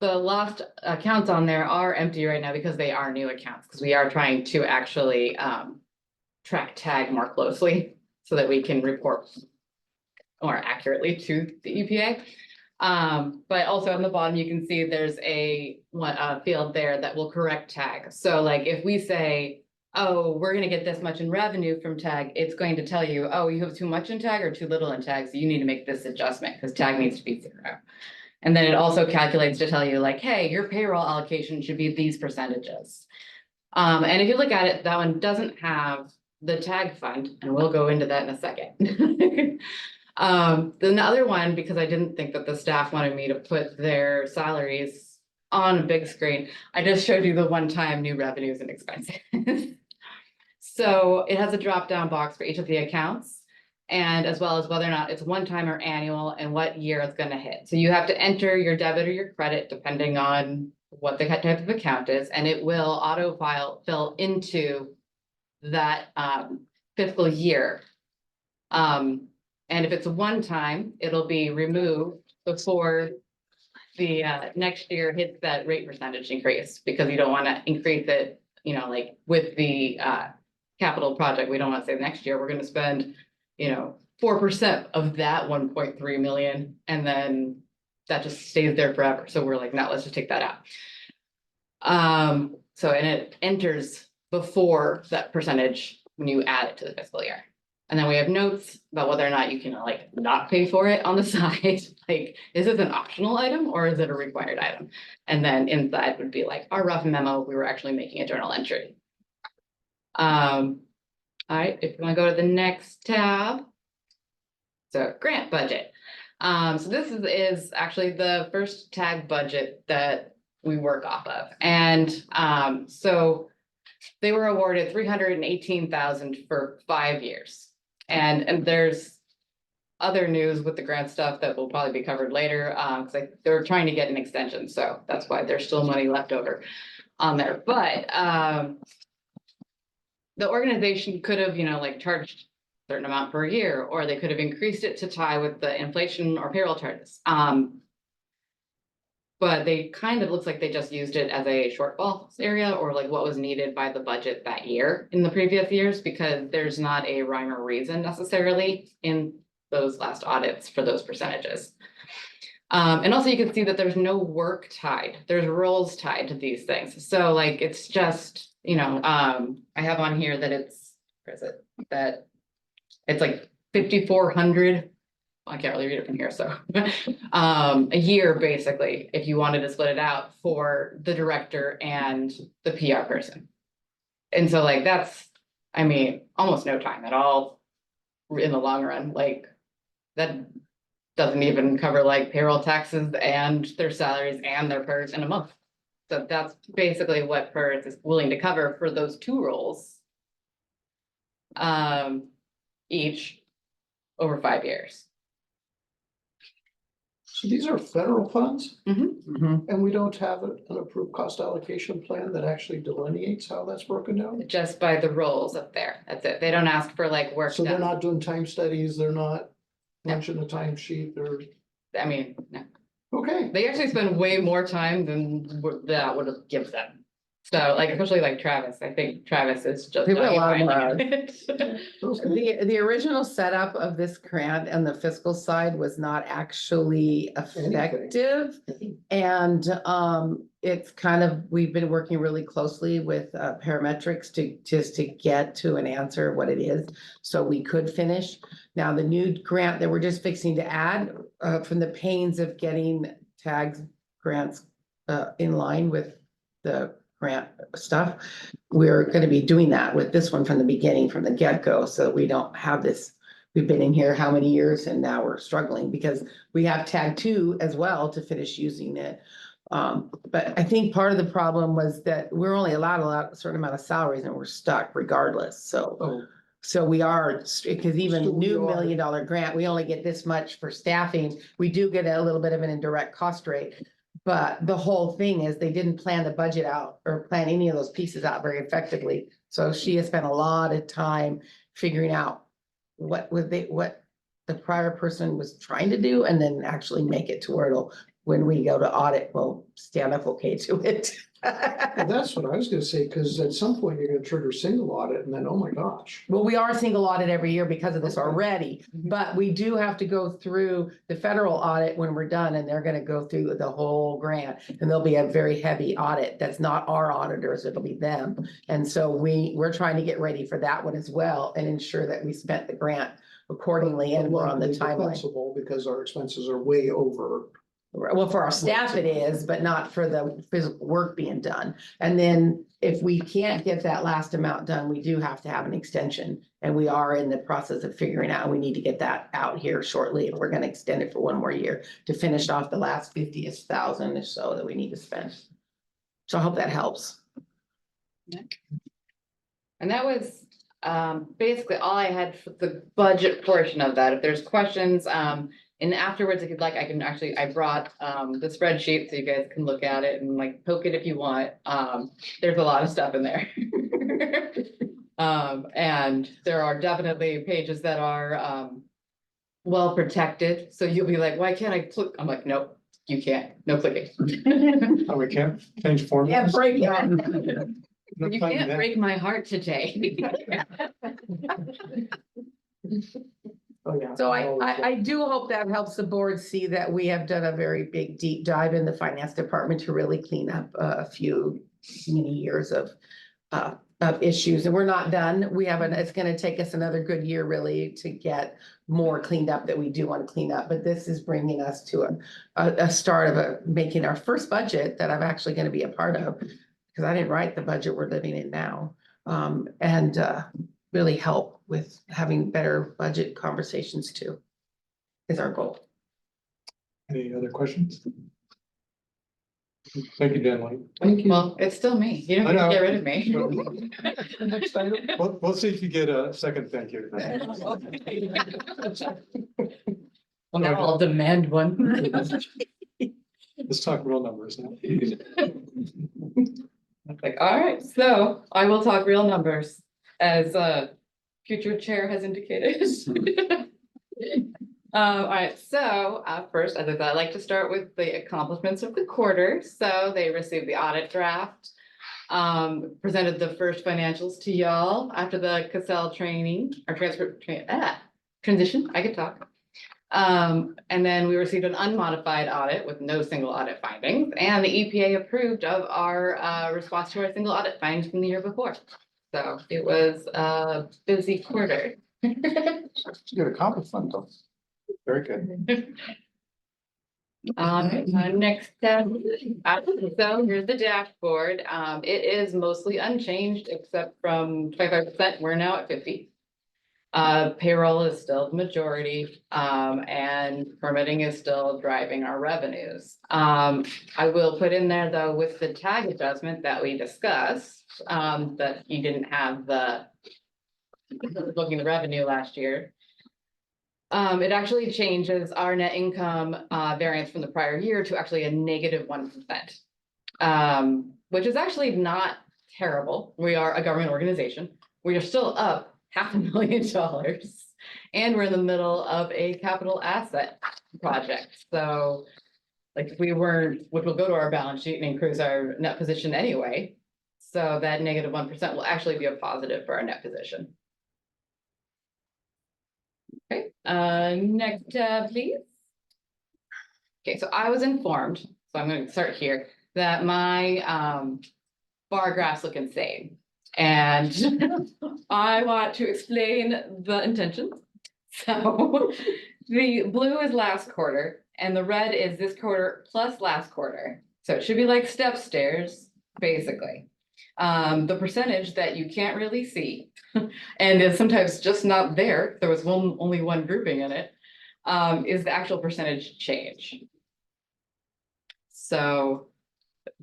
P: the lost accounts on there are empty right now because they are new accounts, because we are trying to actually track tag more closely so that we can report more accurately to the EPA. But also on the bottom, you can see there's a field there that will correct tag. So like if we say, oh, we're gonna get this much in revenue from tag, it's going to tell you, oh, you have too much in tag or too little in tag, so you need to make this adjustment because tag needs to be 0. And then it also calculates to tell you like, hey, your payroll allocation should be these percentages. And if you look at it, that one doesn't have the tag fund, and we'll go into that in a second. Then the other one, because I didn't think that the staff wanted me to put their salaries on a big screen, I just showed you the one-time new revenues and expenses. So it has a drop-down box for each of the accounts, and as well as whether or not it's one-time or annual and what year it's going to hit. So you have to enter your debit or your credit depending on what the type of account is, and it will auto-fill into that fiscal year. And if it's a one-time, it'll be removed before the next year hits that rate percentage increase, because you don't want to increase it, like with the capital project, we don't want to say next year we're going to spend, 4% of that 1.3 million, and then that just stays there forever. So we're like, no, let's just take that out. So, and it enters before that percentage when you add it to the fiscal year. And then we have notes about whether or not you can not pay for it on the side. Like, is it an optional item or is it a required item? And then inside would be like our rough memo, we were actually making a journal entry. All right, if you want to go to the next tab. So grant budget. So this is actually the first tag budget that we work off of. And so they were awarded 318,000 for 5 years. And there's other news with the grant stuff that will probably be covered later, because they're trying to get an extension, so that's why there's still money left over on there, but the organization could have, like charged a certain amount per year, or they could have increased it to tie with the inflation or payroll charges. But they kind of looks like they just used it as a shortfall area, or like what was needed by the budget that year in the previous years, because there's not a rhyme or reason necessarily in those last audits for those percentages. And also you can see that there's no work tied, there's roles tied to these things. So like, it's just, I have on here that where is it? That it's like 5,400. I can't really read it from here, so a year basically, if you wanted to split it out for the director and the PR person. And so like, that's, almost no time at all in the long run, like that doesn't even cover like payroll taxes and their salaries and their PERS in a month. So that's basically what PERS is willing to cover for those 2 roles. Each over 5 years.
H: So these are federal funds,
B: Mhm.
H: and we don't have an approved cost allocation plan that actually delineates how that's broken down?
P: Just by the roles up there, that's it. They don't ask for like work
H: So they're
P: done.
H: not doing time studies, they're not
P: No.
H: punching a time sheet, or,
P: No.
H: okay.
P: They actually spend way more time than that would have given them. So like, especially like Travis, I think Travis is just.
B: They put a lot more hours.
P: It.
B: The original setup of this grant and the fiscal side was not actually effective. And it's kind of, we've been working really closely with parametrics to get to an answer what it is, so we could finish. Now, the new grant that we're just fixing to add from the pains of getting tags grants in line with the grant stuff, we're going to be doing that with this one from the beginning, from the get-go, so we don't have this. We've been in here how many years, and now we're struggling because we have tag 2 as well to finish using it. But I think part of the problem was that we're only allowed a certain amount of salaries, and we're stuck regardless. So we are, because even
H: Still we
B: new
H: are.
B: $1 million grant, we only get this much for staffing. We do get a little bit of an indirect cost rate. But the whole thing is they didn't plan the budget out or plan any of those pieces out very effectively. So she has spent a lot of time figuring out what the prior person was trying to do, and then actually make it to where it'll, when we go to audit, we'll stand up okay to it.
H: Well, that's what I was gonna say, because at some point you're gonna trigger single audit, and then, oh my gosh.
B: Well, we are single audit every year because of this already, but we do have to go through the federal audit when we're done, and they're gonna go through the whole grant. And there'll be a very heavy audit. That's not our auditors, it'll be them. And so we're trying to get ready for that one as well and ensure that we spent the grant accordingly and we're on the
H: Luckily
B: timeline.
H: defensible, because our expenses are way over.
B: Well, for our staff it is, but not for the physical work being done. And then if we can't get that last amount done, we do have to have an extension. And we are in the process of figuring out, we need to get that out here shortly. And we're gonna extend it for 1 more year to finish off the last 50,000 or so that we need to spend. So I hope that helps.
P: And that was basically all I had for the budget portion of that. If there's questions, and afterwards, if you'd like, I brought the spreadsheet so you guys can look at it and like poke it if you want. There's a lot of stuff in there. And there are definitely pages that are well protected. So you'll be like, why can't I click? I'm like, nope, you can't, no clicking.
A: Oh, we can't change format?
B: Yeah, break it.
P: You can't break my heart today.
H: Oh, yeah.
B: So I do hope that helps the board see that we have done a very big deep dive in the finance department to really clean up many years of issues, and we're not done. It's gonna take us another good year really to get more cleaned up that we do want to clean up, but this is bringing us to a start of making our first budget that I'm actually gonna be a part of, because I didn't write the budget we're living in now, and really help with having better budget conversations too, is our goal.
A: Any other questions? Thank you, Denley.
H: Thank you.
P: Well, it's still me. You don't
A: I
P: get to
A: know.
P: get rid of me.
H: Next item.
A: We'll see if you get a second thank you.
P: Well, now I'll demand one.
A: Let's talk real numbers now.
P: Like, all right, so I will talk real numbers as future chair has indicated. All right, so first, as I thought, I'd like to start with the accomplishments of the quarter. So they received the audit draft. Presented the first financials to y'all after the Cassell training or transition, I could talk. And then we received an unmodified audit with no single audit findings, and the EPA approved of our response to our single audit findings from the year before. So it was a busy quarter.
I: Good accomplishment though.
A: Very good.
P: Next step, so here's the dashboard. It is mostly unchanged except from 25%, we're now at 50. Payroll is still the majority, and permitting is still driving our revenues. I will put in there though, with the tag adjustment that we discussed, that you didn't have the looking the revenue last year. It actually changes our net income variance from the prior year to actually a -1%, which is actually not terrible. We are a government organization. We are still up $500,000, and we're in the middle of a capital asset project. So like if we weren't, which will go to our balance sheet and increase our net position anyway. So that -1% will actually be a positive for our net position. Okay, next tab, please. Okay, so I was informed, so I'm going to start here, that my bar graphs look insane. And I want to explain the intention. So the blue is last quarter and the red is this quarter plus last quarter. So it should be like step stairs, basically. The percentage that you can't really see and is sometimes just not there, there was only one grouping in it, is the actual percentage change. So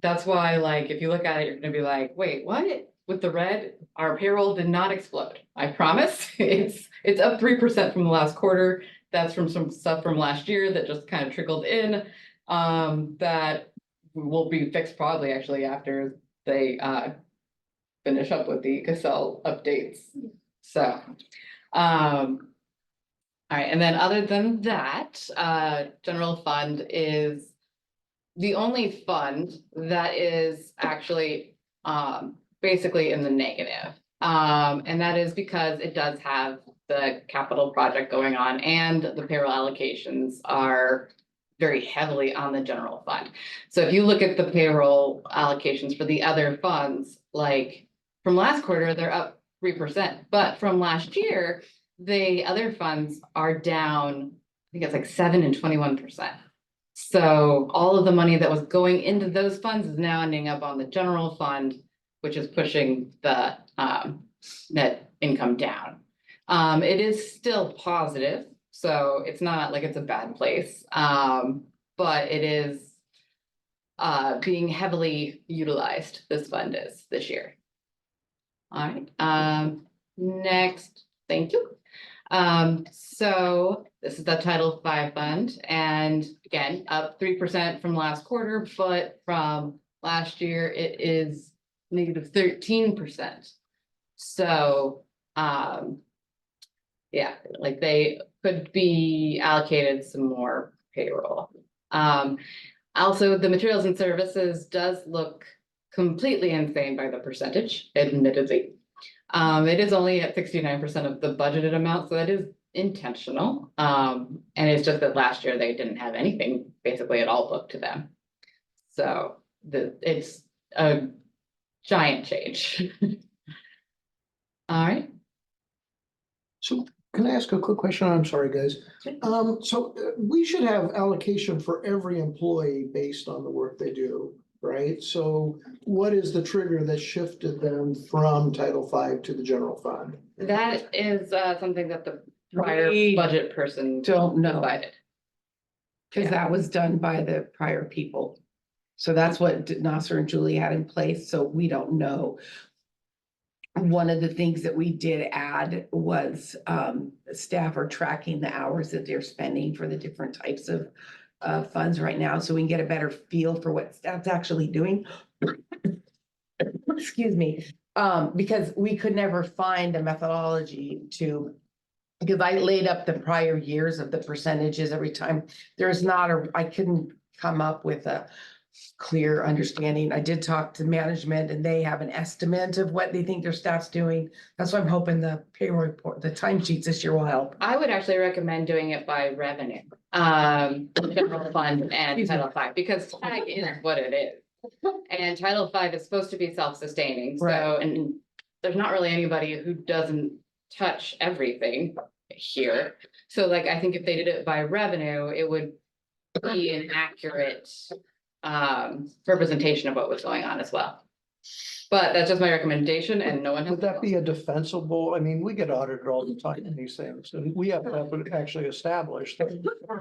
P: that's why, like, if you look at it, you're gonna be like, wait, what? With the red, our payroll did not explode. I promise. It's up 3% from the last quarter. That's from some stuff from last year that just kind of trickled in, that will be fixed probably actually after they finish up with the Cassell updates. So, all right, and then other than that, general fund is the only fund that is actually basically in the negative. And that is because it does have the capital project going on and the payroll allocations are very heavily on the general fund. So if you look at the payroll allocations for the other funds, like from last quarter, they're up 3%, but from last year, the other funds are down, I think it's like 7 and 21%. So all of the money that was going into those funds is now ending up on the general fund, which is pushing the net income down. It is still positive, so it's not like it's a bad place, but it is being heavily utilized, this fund is this year. All right, next, thank you. So this is the Title V fund, and again, up 3% from last quarter, but from last year, it is negative 13%. So, yeah, like they could be allocated some more payroll. Also, the materials and services does look completely insane by the percentage, admittedly. It is only at 69% of the budgeted amount, so that is intentional. And it's just that last year they didn't have anything basically at all booked to them. So it's a giant change. All right.
H: So can I ask a quick question? I'm sorry, guys. So we should have allocation for every employee based on the work they do, right? So what is the trigger that shifted them from Title V to the general fund?
P: That is something that the prior
B: We
P: budget person
B: don't know.
P: decided.
B: Because that was done by the prior people. So that's what Nasser and Julie had in place, so we don't know. One of the things that we did add was staff are tracking the hours that they're spending for the different types of funds right now, so we can get a better feel for what staff's actually doing. Excuse me, because we could never find a methodology to, because I laid up the prior years of the percentages every time. There's not I couldn't come up with a clear understanding. I did talk to management and they have an estimate of what they think their staff's doing. That's why I'm hoping the payroll report, the timesheets this year will help.
P: I would actually recommend doing it by revenue, general fund and Title V, because tag is what it is. And Title V is supposed to be self-sustaining, so,
B: Right.
P: and there's not really anybody who doesn't touch everything here. So like, I think if they did it by revenue, it would be an accurate representation of what was going on as well. But that's just my recommendation, and no one has.
H: Would that be a defensible, I mean, we get audited all the time in these things, and we have to actually establish that,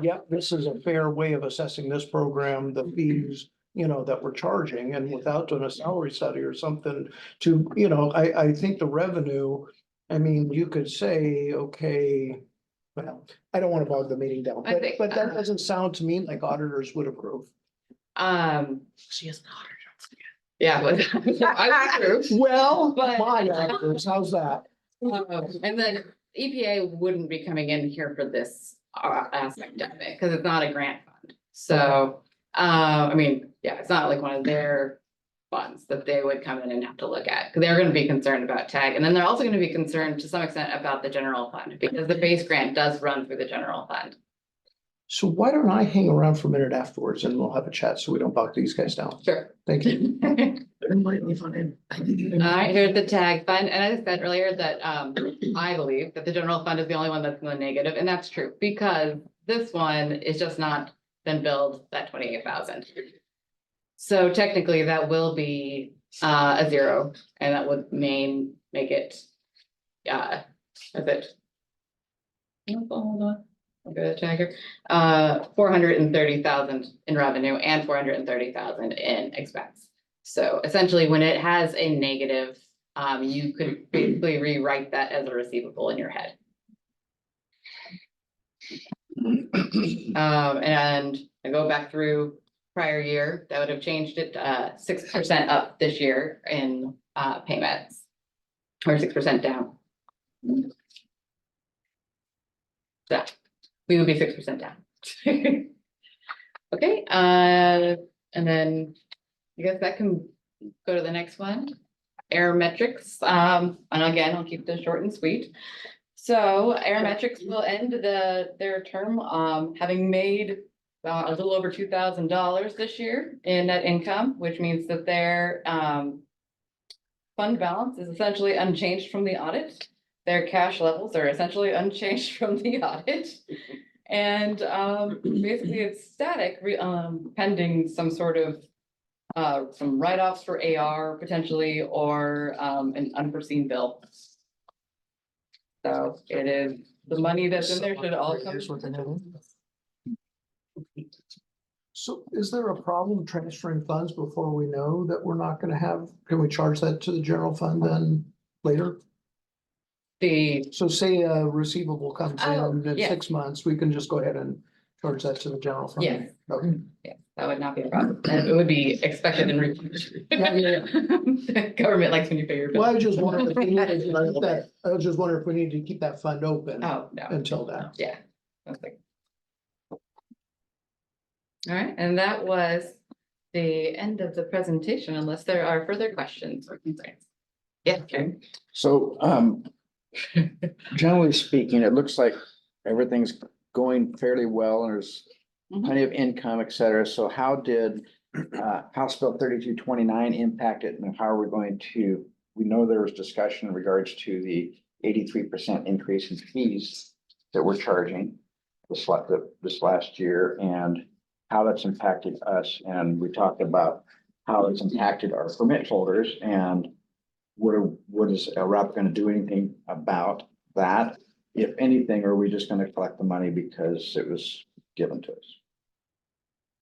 H: yep, this is a fair way of assessing this program, the fees, you know, that we're charging, and without doing a salary study or something to, you know, I think the revenue, I mean, you could say, okay, well, I don't want to bog the meeting down,
P: I think,
H: but that doesn't sound to me like auditors would approve.
B: She is not.
P: Yeah, but I would approve.
H: Well,
P: But-
H: my auditors, how's that?
P: And then EPA wouldn't be coming in here for this aspect of it, because it's not a grant fund. So, I mean, yeah, it's not like one of their funds that they would come in and have to look at, because they're gonna be concerned about tag. And then they're also gonna be concerned to some extent about the general fund, because the base grant does run through the general fund.
H: So why don't I hang around for a minute afterwards and we'll have a chat so we don't bog these guys down?
P: Sure.
H: Thank you.
P: All right, here's the tag fund, and as I said earlier that I believe that the general fund is the only one that's in the negative, and that's true, because this one is just not been billed that 28,000. So technically that will be a zero, and that would make it a bit. Hold on. I'll go to Tiger. 430,000 in revenue and 430,000 in expense. So essentially, when it has a negative, you could basically rewrite that as a receivable in your head. And I go back through prior year, that would have changed it 6% up this year in payments, or 6% down. So we would be 6% down. Okay, and then I guess that can go to the next one. Error metrics, and again, I'll keep this short and sweet. So Error metrics will end their term having made a little over $2,000 this year in net income, which means that their fund balance is essentially unchanged from the audit. Their cash levels are essentially unchanged from the audit. And basically it's static, pending some sort of some write-offs for AR potentially, or an unforeseen bill. So it is, the money that's in there should all come.
H: So is there a problem transferring funds before we know that we're not gonna have, can we charge that to the general fund then later? So say a receivable comes in
P: yeah.
H: 6 months, we can just go ahead and charge that to the general fund?
P: Yes.
H: Okay.
P: Yeah, that would not be a problem. And it would be expected and repeated. Government likes when you pay your bill.
H: Well, I was just wondering if we need to keep that, I was just wondering if we need to keep that fund open
P: Oh, no.
H: until then.
P: Yeah. Okay. All right, and that was the end of the presentation, unless there are further questions or concerns. Yeah, okay.
I: So, generally speaking, it looks like everything's going fairly well and there's plenty of income, et cetera. So how did House Bill 3229 impact it, and how are we going to, we know there was discussion in regards to the 83% increase in fees that we're charging this last year, and how that's impacted us. And we talked about how it's impacted our permit holders, and what is LRAPA going to do anything about that? If anything, or are we just going to collect the money because it was given to us?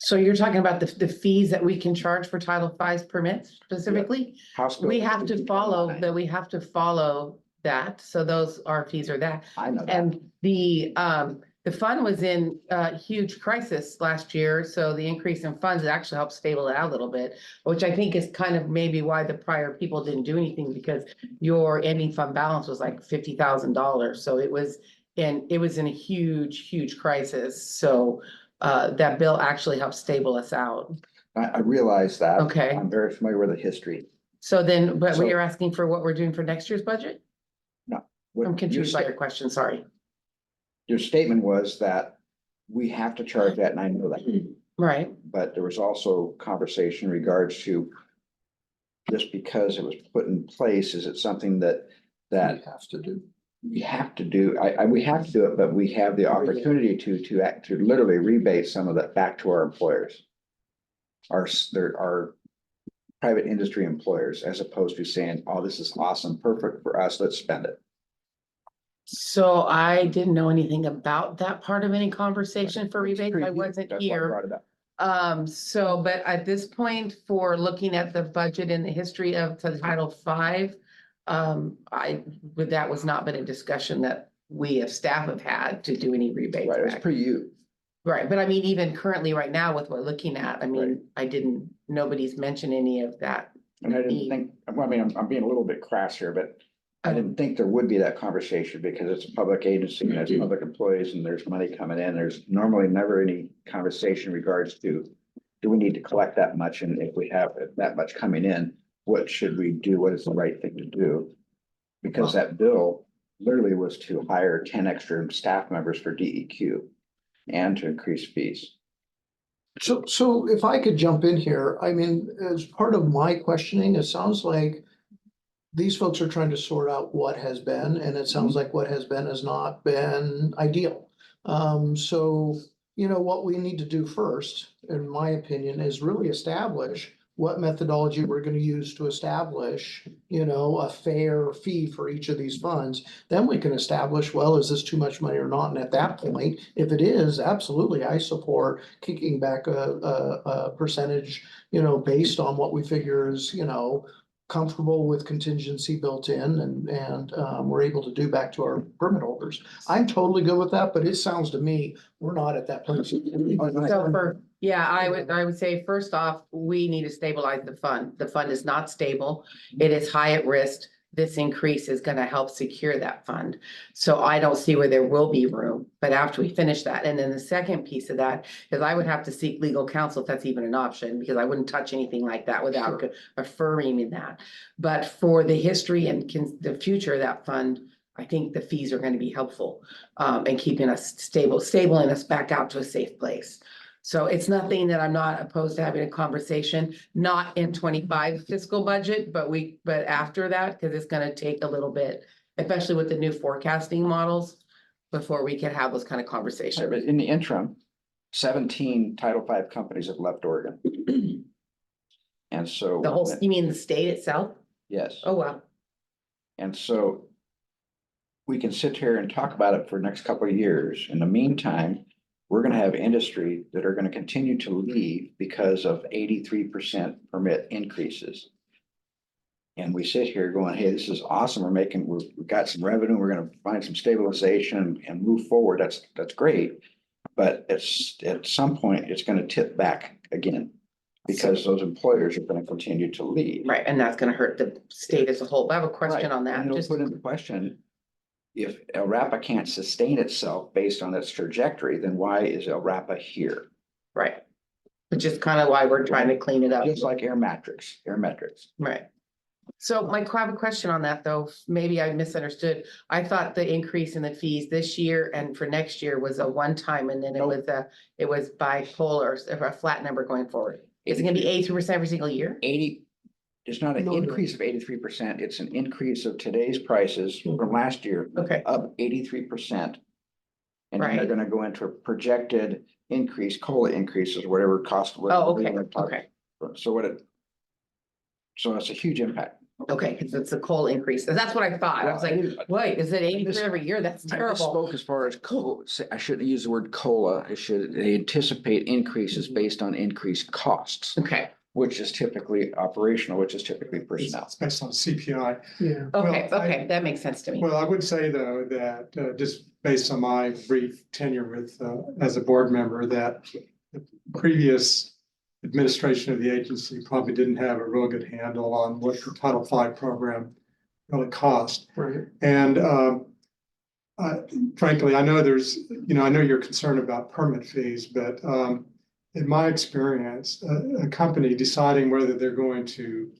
B: So you're talking about the fees that we can charge for Title V permits specifically?
I: House bill.
B: We have to follow that, so those, our fees are that.
I: I know that.
B: And the fund was in huge crisis last year, so the increase in funds actually helped stable it out a little bit. Which I think is kind of maybe why the prior people didn't do anything, because your ending fund balance was like $50,000, so it was in a huge crisis, so. That bill actually helped stable us out.
I: I realize that.
B: Okay.
I: I'm very familiar with the history.
B: So then, but
I: So-
B: we are asking for what we're doing for next year's budget?
I: What
B: I'm
I: you
B: confused by
I: said-
B: your question, sorry.
I: Your statement was that we have to charge that, and I know that,
B: Right,
I: but there was also conversation in regards to just because it was put in place, is it something that
H: Have to do.
I: we have to do? We have to do it, but we have the opportunity to literally rebate some of that back to our employers. Our private industry employers, as opposed to saying, oh, this is awesome, perfect for us, let's spend it.
B: so I didn't know anything about that part of any conversation for
I: It's
B: rebates, I
I: pretty-
B: wasn't
I: that's why I
B: here.
I: brought it up.
B: So, but at this point, for looking at the budget and the history of the Title V. That was not been a discussion that we as staff have had to do any rebates
I: Right, it was
B: back.
I: per you.
B: Right, but I mean, even currently, right now with what we're looking at, I mean, nobody's mentioned any of that.
I: And I didn't think, well, I mean, I'm being a little bit crass here, but I didn't think there would be that conversation because it's a public agency and it's public employees and there's money coming in. There's normally never any conversation in regards to, do we need to collect that much? And if we have that much coming in, what should we do? What is the right thing to do? Because that bill literally was to hire 10 extra staff members for DEQ and to increase fees.
H: So if I could jump in here, I mean, as part of my questioning, it sounds like these folks are trying to sort out what has been, and it sounds like what has been has not been ideal. So, you know, what we need to do first, in my opinion, is really establish what methodology we're gonna use to establish, you know, a fair fee for each of these funds. Then we can establish, well, is this too much money or not? And at that point, if it is, absolutely, I support kicking back a percentage, you know, based on what we figure is, you know, comfortable with contingency built in and we're able to do back to our permit holders. I'm totally good with that, but it sounds to me, we're not at that place.
B: So I would say, first off, we need to stabilize the fund. The fund is not stable. It is high at risk. This increase is gonna help secure that fund. So I don't see where there will be room, but after we finish that, and then the second piece of that is I would have to seek legal counsel if that's even an option, because I wouldn't touch anything like that without affirming in that. But for the history and the future of that fund, I think the fees are gonna be helpful, and keeping us stabling us back out to a safe place. So it's nothing that I'm not opposed to having a conversation, not in 25 fiscal budget, but after that, because it's gonna take a little bit, especially with the new forecasting models, before we can have those kind of conversations.
I: But in the interim, 17 Title V companies have left Oregon. And so.
B: You mean the state itself?
I: Yes.
B: Oh, wow.
I: And so we can sit here and talk about it for the next couple of years. In the meantime, we're gonna have industry that are gonna continue to leave because of 83% permit increases. And we sit here going, hey, this is awesome. We've got some revenue. We're gonna find some stabilization and move forward. That's great. But at some point, it's gonna tip back again. Because those employers are gonna continue to leave.
B: Right, and that's gonna hurt the state as a whole. I have a question
I: Right,
B: on that.
I: and it'll
B: Just,
I: put into question, if LRAPA can't sustain itself based on its trajectory, then why is LRAPA here?
B: right. Which is kind of why we're trying to clean it up.
I: Just like Airmetrics.
B: Right. So I have a question on that, though. Maybe I misunderstood. I thought the increase in the fees this year and for next year was a one-time, and then it was bipolar, or a flat number going forward. Is it gonna be 83% every single year?
I: It's not an increase of 83%, it's an increase of today's prices from last year.
B: Okay.
I: Up 83%. And then they're
B: Right.
I: gonna go into a projected increase, COLA increases, whatever cost.
B: Oh, okay, okay.
I: So it's a huge impact.
B: Okay, because it's a coal increase. That's what I thought. I was like, wait, is it 83 every year? That's
I: I
B: terrible.
I: spoke as far as I shouldn't use the word COLA. They anticipate increases based on increased costs,
B: Okay,
I: which is typically operational, which is typically personnel.
A: It's based on CPI.
H: Yeah.
B: okay,
A: Well,
B: okay, that makes sense to me.
A: Well, I would say though that just based on my brief tenure with as a board member, that the previous administration of the agency probably didn't have a real good handle on what the Title V program really cost.
H: Right.
A: And frankly, I know I know you're concerned about permit fees, but in my experience, a company deciding whether they're going to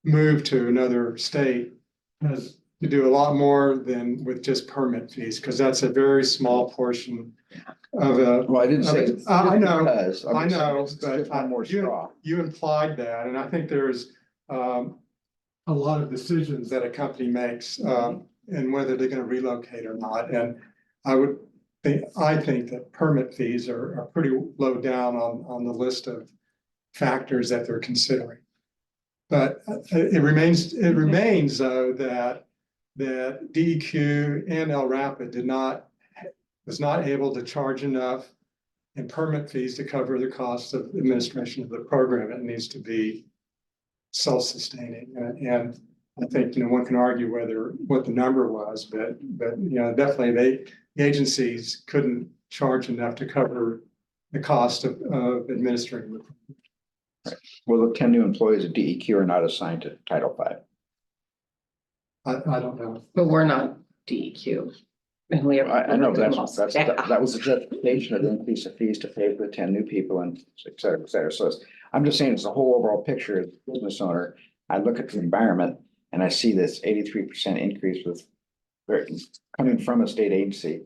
A: move to another state has to do a lot more than with just permit fees, because that's a very small portion of a.
I: Well, I didn't say.
A: I know,
I: because, I'm
A: I
I: just saying
A: know,
I: it's
A: but
I: just one more straw.
A: you implied that, and I think there's a lot of decisions that a company makes, and whether they're gonna relocate or not, and I think that permit fees are pretty low down on the list of factors that they're considering. But it remains though that DEQ and LRAPA was not able to charge enough in permit fees to cover the cost of administration of the program. It needs to be self-sustaining, and I think, one can argue what the number was, but definitely the agencies couldn't charge enough to cover the cost of administering the.
I: Well, the 10 new employees at DEQ are not assigned to Title V.
A: I don't know.
B: But we're not DEQ. And we have.
I: I know, that was the justification of the increase of fees to pay for the 10 new people and et cetera, et cetera. So I'm just saying, it's the whole overall picture as a business owner. I look at the environment and I see this 83% increase coming from a state agency,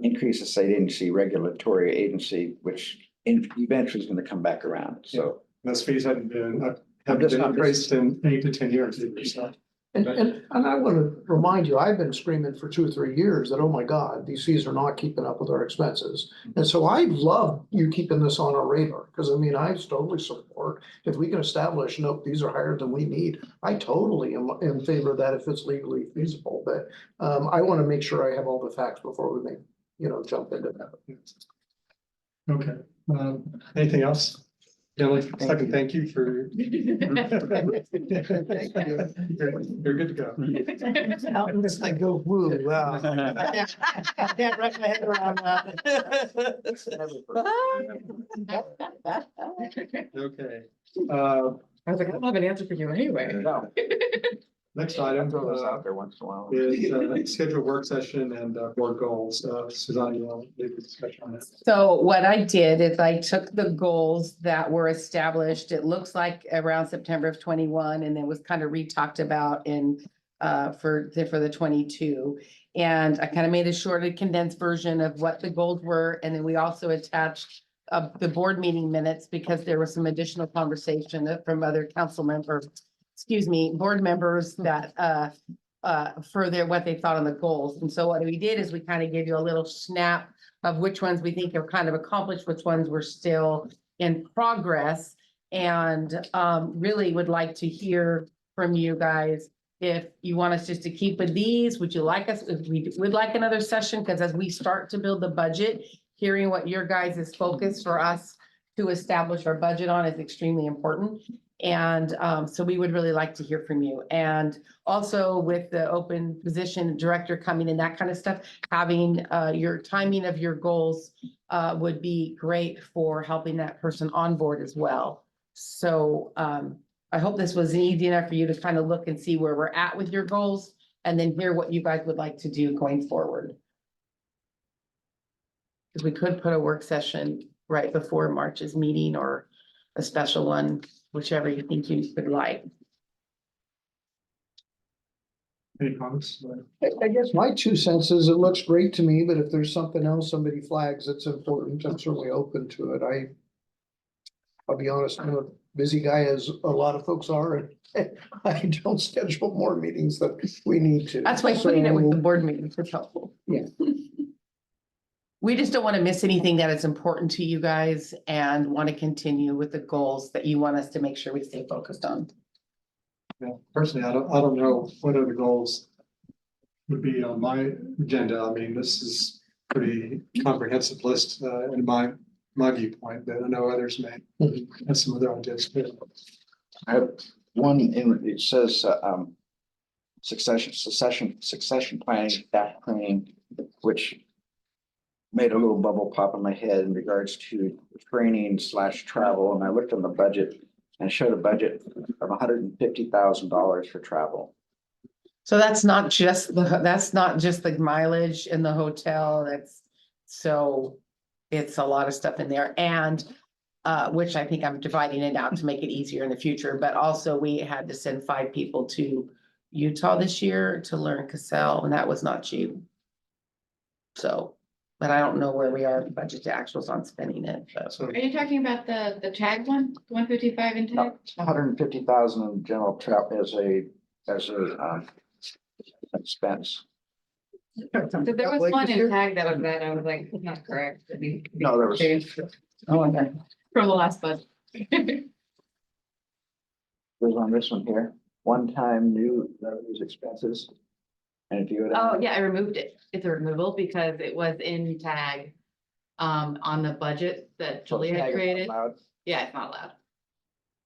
I: increase of state agency, regulatory agency, which eventually is going to come back around. So
A: those fees haven't been
I: just not-
A: increased in 8 to 10 years either, so.
H: And I want to remind you, I've been screaming for 2 or 3 years that, oh my God, these fees are not keeping up with our expenses. And so I love you keeping this on our radar, because I mean, I totally support, if we can establish, nope, these are higher than we need. I totally am in favor of that if it's legally feasible, but I want to make sure I have all the facts before we jump into that.
A: Okay, anything else? Kelly, second, thank you for. You're good to go.
H: I go, woo, wow. I can't wrap my head around that.
A: Okay.
B: I was like, I don't have an answer for you anyway.
I: no,
A: Next item
I: throw this out there once in a while.
A: is scheduled work session and board goals. Suzanne, you want to lead the discussion on this?
B: So what I did is I took the goals that were established, it looks like around September of 21, and then was kind of re-talked about in for the 22. And I kind of made a short and condensed version of what the goals were. And then we also attached the board meeting minutes, because there was some additional conversation from other board members that further what they thought on the goals. And so what we did is we kind of gave you a little snap of which ones we think are kind of accomplished, which ones were still in progress. And really would like to hear from you guys. If you want us just to keep with these, would you like us, if we would like another session? Because as we start to build the budget, hearing what your guys' focus for us to establish our budget on is extremely important. And so we would really like to hear from you. And also with the open position director coming in, that kind of stuff, having your timing of your goals would be great for helping that person on board as well. So I hope this was easy enough for you to kind of look and see where we're at with your goals, and then hear what you guys would like to do going forward. Because we could put a work session right before March's meeting, or a special one, whichever you think you would like.
A: Any comments?
H: I guess my 2 cents is, it looks great to me, but if there's something else somebody flags that's important, I'm certainly open to it. I'll be honest, I'm a busy guy, as a lot of folks are, and I don't schedule more meetings than we need to.
B: That's why putting it with the board meetings is helpful.
H: Yeah.
B: We just don't want to miss anything that is important to you guys, and want to continue with the goals that you want us to make sure we stay focused on.
A: Yeah, personally, I don't know what other goals would be on my agenda. I mean, this is pretty comprehensive list, in my viewpoint, but I know others may have some other ideas too.
I: I have one in, it says, succession planning, staff training, which made a little bubble pop in my head in regards to training / travel, and I looked on the budget and it showed a budget of $150,000 for travel.
B: So that's not just the mileage in the hotel, so it's a lot of stuff in there and which I think I'm dividing it out to make it easier in the future, but also we had to send 5 people to Utah this year to learn Cassell, and that was not cheap. So, but I don't know where we are in budget to actuals on spending it, but.
A: So
P: Are you talking about the tag one, 155 in tag?
I: $150,000 in general travel as a expense.
P: So there was one in tag that I was like, not correct.
I: No, there was.
B: Oh, okay.
P: From the last budget.
I: There's on this one here, one-time new revenues expenses. And if you go
P: Oh,
I: down,
P: yeah, I removed it. It's a removal because it was in tag. On the budget that
I: so
P: Julie
I: tag
P: had
I: is
P: created.
I: allowed.
P: Yeah, it's not allowed.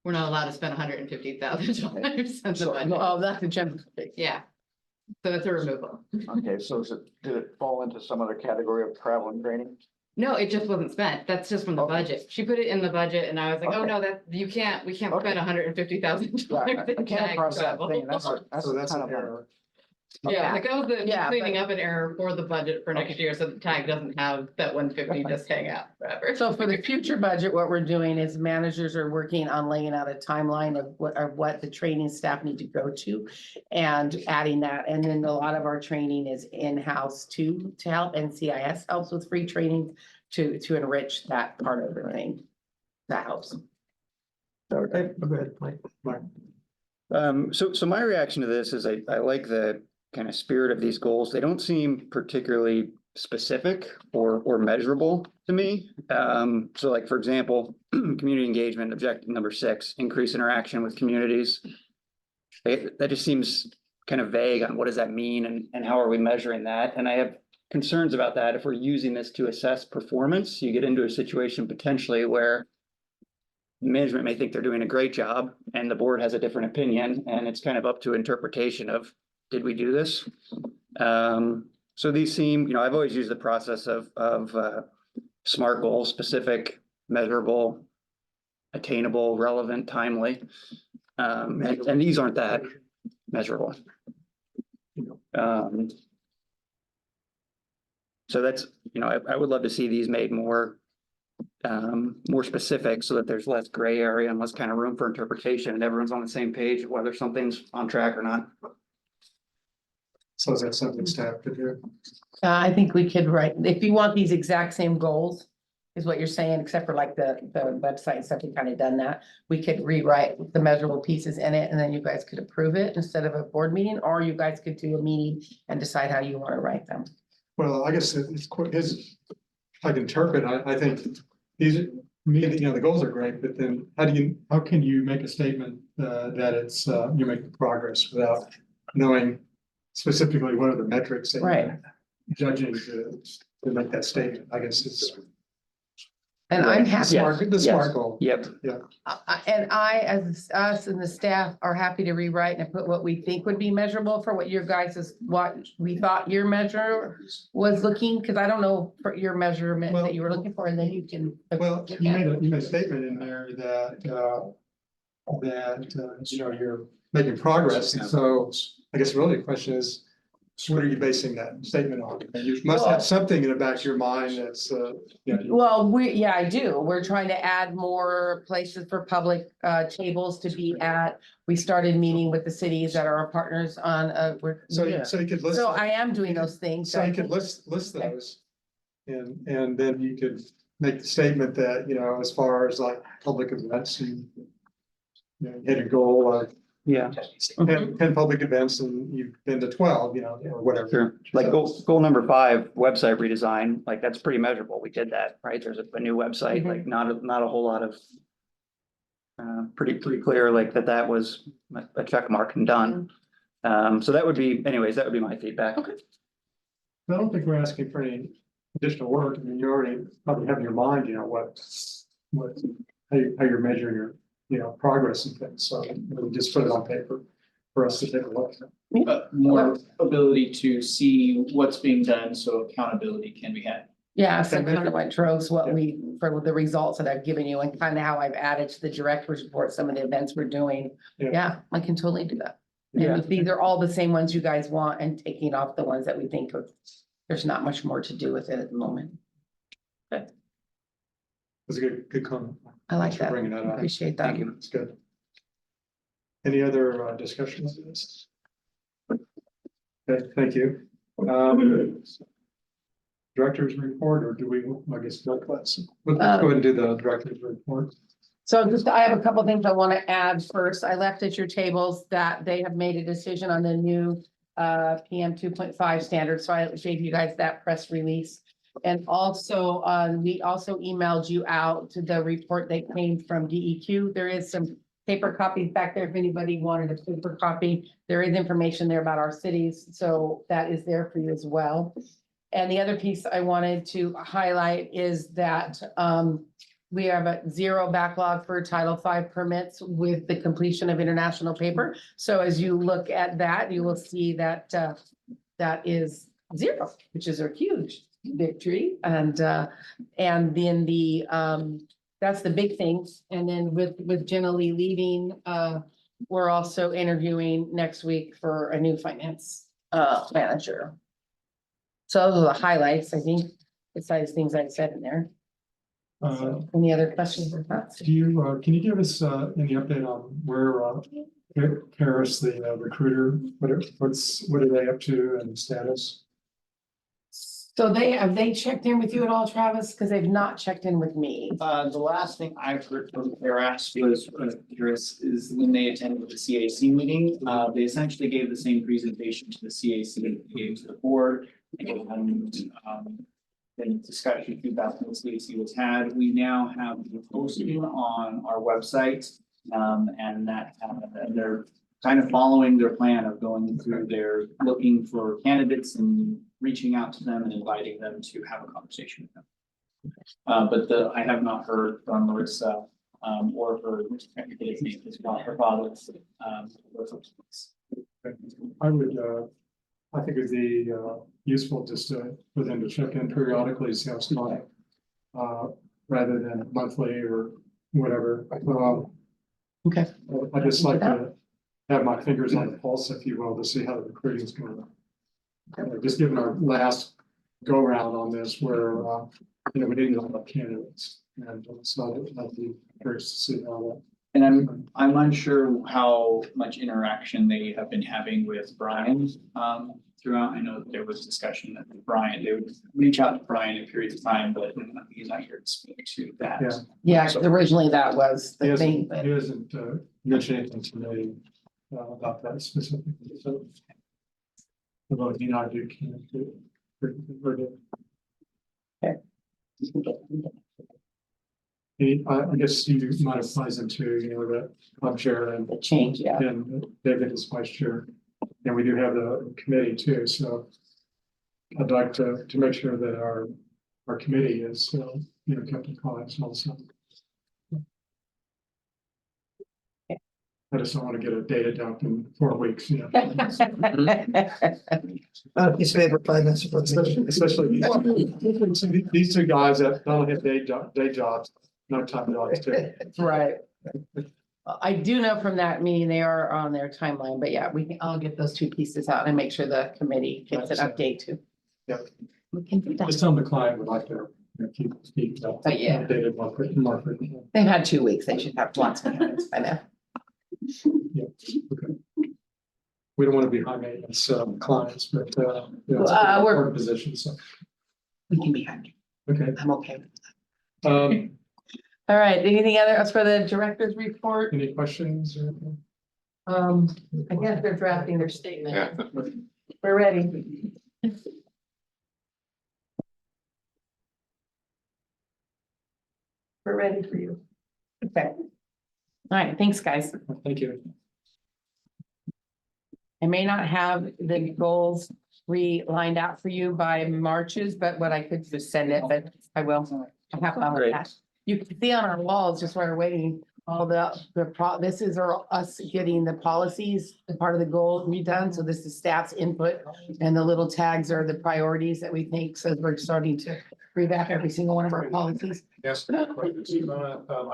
P: We're not allowed to spend $150,000 on the
I: So,
P: budget.
I: no.
B: Oh, that's a general.
P: Yeah. So it's a removal.
I: Okay, so did it fall into some other category of travel and training?
P: No, it just wasn't spent. That's just from the budget. She put it in the budget and I was like, oh
I: Okay.
P: no, we can't
I: Okay.
P: spend $150,000.
I: Yeah, I came across that thing, that's
A: so that's
I: kind
A: an
I: of
A: error.
P: Yeah, like that was the
B: Yeah,
P: cleaning up an error for the budget for next year, so the tag doesn't have that 150 just hang out forever.
B: So for the future budget, what we're doing is managers are working on laying out a timeline of what the training staff need to go to and adding that. And then a lot of our training is in-house too, to help. NCIS helps with free training to enrich that part of the thing. That helps.
H: Okay, go ahead, Mike.
M: So my reaction to this is I like the kind of spirit of these goals. They don't seem particularly specific or measurable to me. So like, for example, community engagement, objective number 6, increase interaction with communities. That just seems kind of vague on what does that mean and how are we measuring that? And I have concerns about that. If we're using this to assess performance, you get into a situation potentially where management may think they're doing a great job and the board has a different opinion, and it's kind of up to interpretation of, did we do this? So these seem, I've always used the process of SMART goals: specific, measurable, attainable, relevant, timely. And these aren't that measurable. So that's, I would love to see these made more specific so that there's less gray area and less kind of room for interpretation and everyone's on the same page of whether something's on track or not.
A: So is that something staff could do?
B: I think we could write, if you want these exact same goals, is what you're saying, except for like the website and stuff, we kind of done that. We could rewrite the measurable pieces in it and then you guys could approve it instead of a board meeting, or you guys could do a meeting and decide how you want to write them.
A: Well, I guess it's quick, if I can interpret, I think these, the goals are great, but then how can you make a statement that it's, you're making progress without knowing specifically what are the metrics that you're judging to make that statement? I guess it's.
B: And I'm happy.
A: The SMART goal.
M: Yep.
A: Yeah.
B: And as us and the staff are happy to rewrite and put what we think would be measurable for what your guys is, what we thought your measure was looking, because I don't know for your measurement that you were looking for, and then you can.
A: Well, you made a statement in there that you're making progress, and so I guess really the question is, what are you basing that statement on? You must have something in the back of your mind that's,
B: Well, I do. We're trying to add more places for public tables to be at. We started meeting with the cities that are our partners on.
A: So you could list.
B: So I am doing those things.
A: So you could list those. And then you could make the statement that, as far as like public events, you hit a goal of.
M: Yeah.
A: 10 public events and you've been to 12, or whatever.
M: Sure. Like goal number 5, website redesign, like that's pretty measurable. We did that, right? There's a new website, like not a whole lot of pretty clear, like that was a check mark and done. So that would be, anyways, that would be my feedback. Okay.
A: I don't think we're asking for any additional work. I mean, you already probably have in your mind, how you're measuring your, progress and things. So we'll just put it on paper for us to take a look at.
K: More ability to see what's being done, so accountability can be had.
B: Yeah, so kind of what drove for the results that I've given you and kind of how I've added to the director's report, some of the events we're doing.
A: Yeah.
B: Yeah, I can totally do that.
M: Yeah.
B: And if these are all the same ones you guys want and taking off the ones that we think of, there's not much more to do with it at the moment.
A: That's a good comment.
B: I like
A: Thanks for
B: that.
A: bringing that up.
B: Appreciate that.
A: It's good. Any other discussions on this? Okay, thank you. Director's report, or do we, I guess, let's go ahead and do the director's report.
B: So I have a couple of things I want to add first. I left at your tables that they have made a decision on the new PM 2.5 standard. So I gave you guys that press release. And also, we also emailed you out to the report that came from DEQ. There is some paper copies back there if anybody wanted a paper copy. There is information there about our cities, so that is there for you as well. And the other piece I wanted to highlight is that we have a 0 backlog for Title V permits with the completion of international paper. So as you look at that, you will see that that is 0, which is a huge victory. And then that's the big things. And then with Jenna Lee leaving, we're also interviewing next week for a new finance manager. So those are the highlights, I think, besides things I said in there. Any other questions or thoughts?
A: Can you give us any update on where Karis, the recruiter, what are they up to and status?
B: So have they checked in with you at all, Travis? Because they've not checked in with me.
K: The last thing I've heard from Karis was, is when they attended the CAC meeting, they essentially gave the same presentation to the CAC that they gave to the board. And the discussion feedback from the CAC was had. We now have the posting on our website, and that and they're kind of following their plan of going through their looking for candidates and reaching out to them and inviting them to have a conversation with them. But I have not heard from Marissa or her father.
A: I think it'd be useful just for them to check in periodically, see how it's going, rather than monthly or whatever.
B: Okay.
A: I just like to have my fingers on the pulse, if you will, to see how the recruiting is going. Just given our last go round on this, where we didn't know about candidates, and so I'd be curious to see how that.
K: And I'm unsure how much interaction they have been having with Brian throughout. I know that there was discussion that they would reach out to Brian in periods of time, but he's not here to speak to that.
B: Yeah, originally that was the thing.
A: He hasn't mentioned anything to me about that specifically. So, about he not do can do. I guess you might have ties into, the club chair and
B: The change, yeah.
A: and David is vice chair. And we do have the committee too, so I'd like to make sure that our committee is, kept in contact also. I just don't want to get a data dump in 4 weeks,
O: Piece of paper, 5 minutes.
A: Especially these two guys that don't have day jobs, no time jobs too.
B: Right. I do know from that meeting, they are on their timeline, but yeah, I'll get those 2 pieces out and make sure the committee gets an update too.
A: Yeah.
B: We can do that.
A: Just tell them the client would like to keep updated more frequently.
B: They've had 2 weeks. They should have lots of candidates by now.
A: Yeah, okay. We don't want to be high maintenance clients, but it's a
B: we're-
A: important position, so,
B: We can be happy.
A: okay.
B: I'm okay with that. All right, anything else for the director's report?
A: Any questions?
B: I guess they're drafting their statement. We're ready. We're ready for you. Okay. All right, thanks, guys.
A: Thank you.
B: I may not have the goals lined out for you by Marches, but what I could just send it, but I will. I have all of
M: Great.
B: that. You can see on our walls, just while we're waiting, all this is us getting the policies, the part of the goal redone. So this is staff's input and the little tags are the priorities that we think, so we're starting to revamp every single one of our policies.
L: Yes, I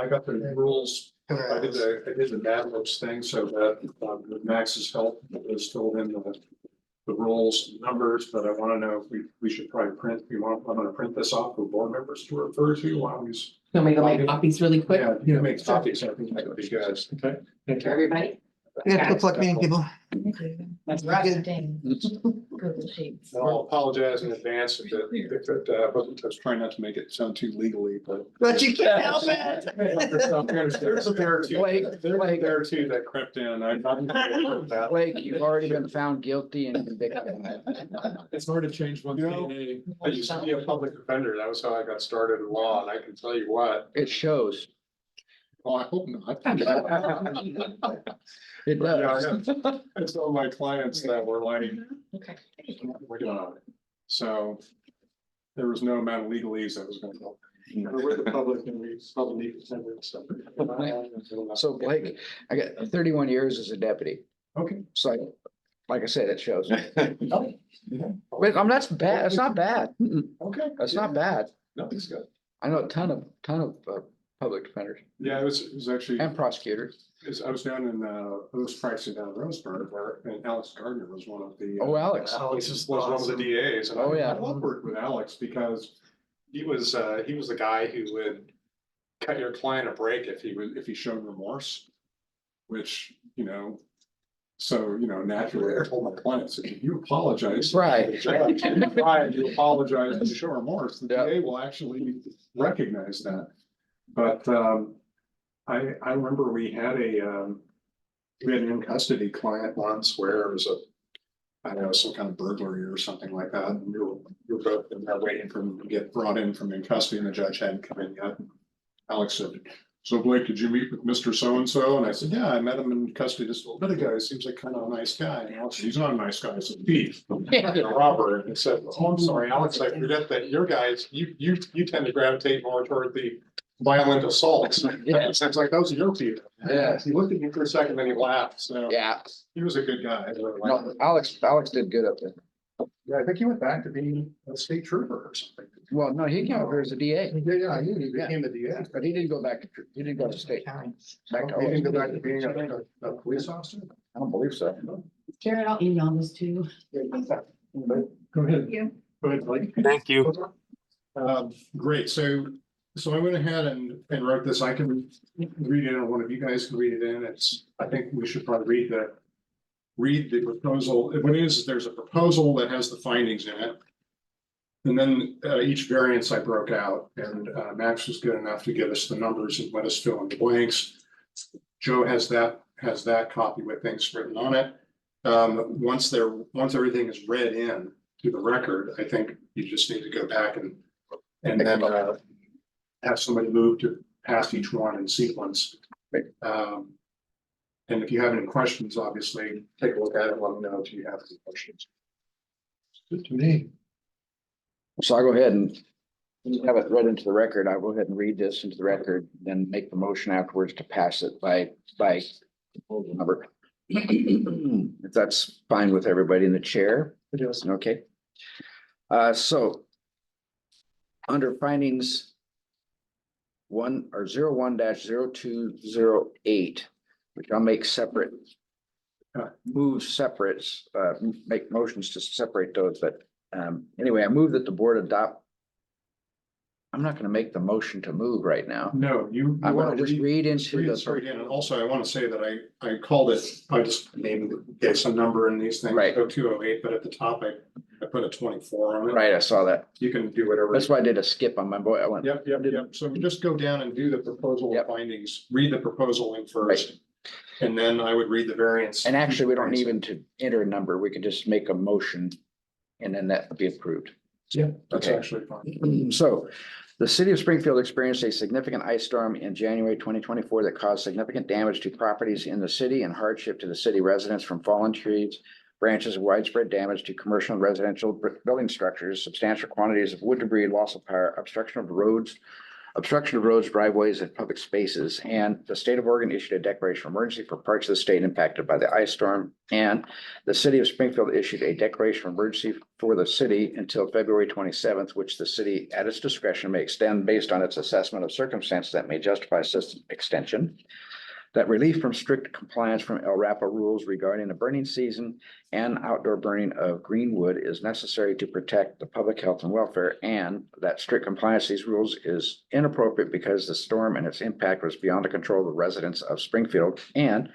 L: got the rules, I did the Mad Libs thing, so that with Max's help, was filled in the rules, numbers, but I want to know if we should probably I'm gonna print this off for board members to refer to while he's.
B: Can we go make copies really quick?
L: Yeah, make copies, I think that would be good. Okay. Thank you.
B: Everybody?
O: Yeah, good luck meeting people.
B: That's
D: Google Sheets.
L: I'll apologize in advance if I was trying not to make it sound too legally, but.
O: But you can't help it.
L: There's a pair or two, there are two that crept in. I'm not gonna that.
I: Blake, you've already been found guilty and convicted.
L: It's hard to change one thing. I used to be a public defender. That was how I got started in law, and I can tell you what.
I: It shows.
L: Oh, I hope not.
I: It does.
L: I saw my clients that were like.
D: Okay.
L: So there was no amount of legalese that was going to help. We're with the public and we probably need to
I: So Blake, I got 31 years as a deputy.
L: Okay.
I: So like I said, it shows. Wait, that's bad. That's not bad.
L: Okay.
I: That's not bad.
L: No, it's good.
I: I know a ton of public defenders
L: Yeah, it was actually.
I: and prosecutors.
L: I was down in, I was practicing down in Roseburg where, and Alex Gardner was one of the.
I: Oh, Alex.
L: Alex was one of the DAs. And
I: Oh, yeah.
L: I love working with Alex because he was the guy who would cut your client a break if he showed remorse. Which, so, naturally I told my clients, if you apologize.
I: Right.
L: You apologize and you show remorse, the
I: Yeah.
L: DA will actually recognize that. But, I remember we had an in custody client once where it was I don't know, some kind of burglary or something like that. And we were both in there waiting for him to get brought in from in custody and the judge hadn't come in yet. Alex said, so Blake, did you meet with Mr. So-and-so? And I said, yeah, I met him in custody just a little bit ago. He seems like kind of a nice guy. And Alex said, he's not a nice guy, he's a thief. A robber. And he said, oh, I'm sorry, Alex, I forget that your guys, you tend to gravitate more toward the violent assaults.
I: Yeah.
L: It sounds like those are your people.
I: Yeah.
L: He looked at me for a second, then he laughed. So
I: Yeah.
L: he was a good guy. I really liked
I: No,
L: him.
I: Alex did good up there.
L: Yeah, I think he went back to being a state trooper or something.
I: Well, no, he came over as a DA,
L: Yeah, he became the DA.
I: but he didn't go back, he didn't go to state. Back to
L: He didn't go back
I: Alex.
L: to being a police officer?
I: I don't believe so.
B: Jared, I'll email this to you.
L: Go ahead.
D: Yeah.
L: Go ahead, Blake.
J: Thank you.
L: Great, so I went ahead and wrote this, I can read it, or one of you guys can read it in, I think we should probably read the proposal. What it is, there's a proposal that has the findings in it. And then each variance I broke out, and Max was good enough to give us the numbers and let us fill in the blanks. Joe has that copy with things written on it. Once everything is read in to the record, I think you just need to go back and then have somebody move to pass each one in sequence. And if you have any questions, obviously, take a look at it, let me know if you have any questions. Good to me.
I: So I'll go ahead and have it read into the record. I'll go ahead and read this into the record, then make the motion afterwards to pass it by proposal number. If that's fine with everybody in the chair.
L: It is.
I: Okay. So under findings 01-0208, which I'll make separate, move separate, make motions to separate those, but anyway, I move that the board adopt. I'm not gonna make the motion to move right now.
L: No, you.
I: I'm gonna just read into
L: Read it
I: the,
L: straight in. And also, I want to say that I called it, I just gave some number in these things.
I: Right.
L: 0208, but at the top, I put a 24 on it.
I: right, I saw that.
L: You can do whatever.
I: That's why I did a skip on my boy. I went,
L: Yep. So just go down and do the proposal
I: Yep.
L: findings, read the proposal in first. And then I would read the variance.
I: and actually, we don't even to enter a number. We could just make a motion and then that would be approved.
L: Yeah, that's
I: Okay.
L: actually fine.
I: So The city of Springfield experienced a significant ice storm in January 2024 that caused significant damage to properties in the city and hardship to the city residents from fallen trees, branches, widespread damage to commercial and residential building structures, substantial quantities of wood debris, loss of power, obstruction of roads, driveways, and public spaces. And the state of Oregon issued a declaration of emergency for parts of the state impacted by the ice storm. And the city of Springfield issued a declaration of emergency for the city until February 27th, which the city at its discretion may extend based on its assessment of circumstances that may justify system extension. That relief from strict compliance from LRAPA rules regarding the burning season and outdoor burning of green wood is necessary to protect the public health and welfare, and that strict compliance with these rules is inappropriate because the storm and its impact was beyond the control of the residents of Springfield, and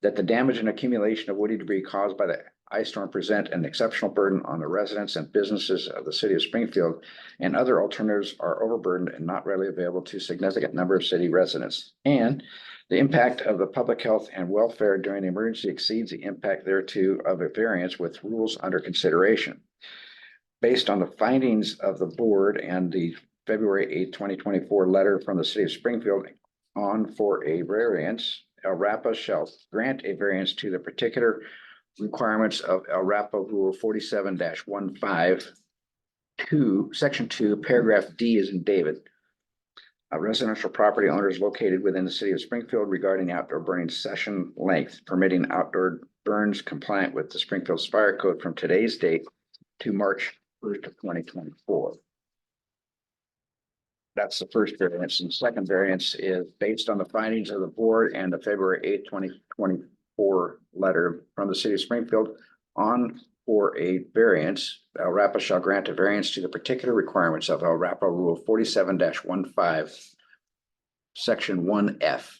I: that the damage and accumulation of woody debris caused by the ice storm present an exceptional burden on the residents and businesses of the city of Springfield, and other alternatives are overburdened and not readily available to a significant number of city residents. And the impact of the public health and welfare during the emergency exceeds the impact thereto of a variance with rules under consideration. Based on the findings of the board and the February 8th, 2024 letter from the city of Springfield on for a variance, LRAPA shall grant a variance to the particular requirements of LRAPA Rule 47-15 Section 2, Paragraph D as in David. Residential property owners located within the city of Springfield regarding outdoor burning session length, permitting outdoor burns compliant with the Springfield Fire Code from today's date to March 1st of 2024. That's the first variance. And the second variance is based on the findings of the board and the February 8th, 2024 letter from the city of Springfield on for a variance. LRAPA shall grant a variance to the particular requirements of LRAPA Rule 47-15, Section 1F.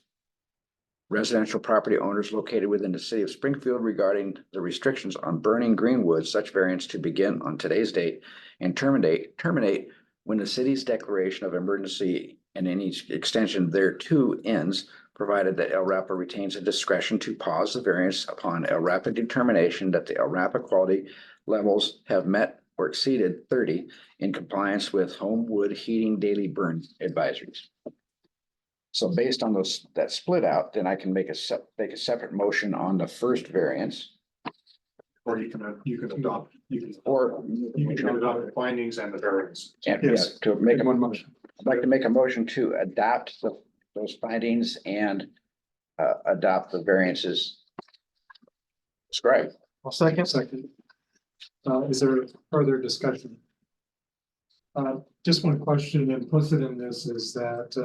I: Residential property owners located within the city of Springfield regarding the restrictions on burning greenwood, such variance to begin on today's date and terminate when the city's declaration of emergency and any extension thereto ends, provided that LRAPA retains a discretion to pause the variance upon LRAPA determination that the LRAPA quality levels have met or exceeded 30 in compliance with home wood heating daily burn advisories. So based on that split out, then I can make a separate motion on the first variance.
L: Or you can adopt, you can adopt the findings and the variance.
I: And
A: Yes.
I: to make
A: One motion.
I: I'd like to make a motion to adopt those findings and adopt the variances described.
A: I'll second. Is there further discussion? Just one question implicit in this is that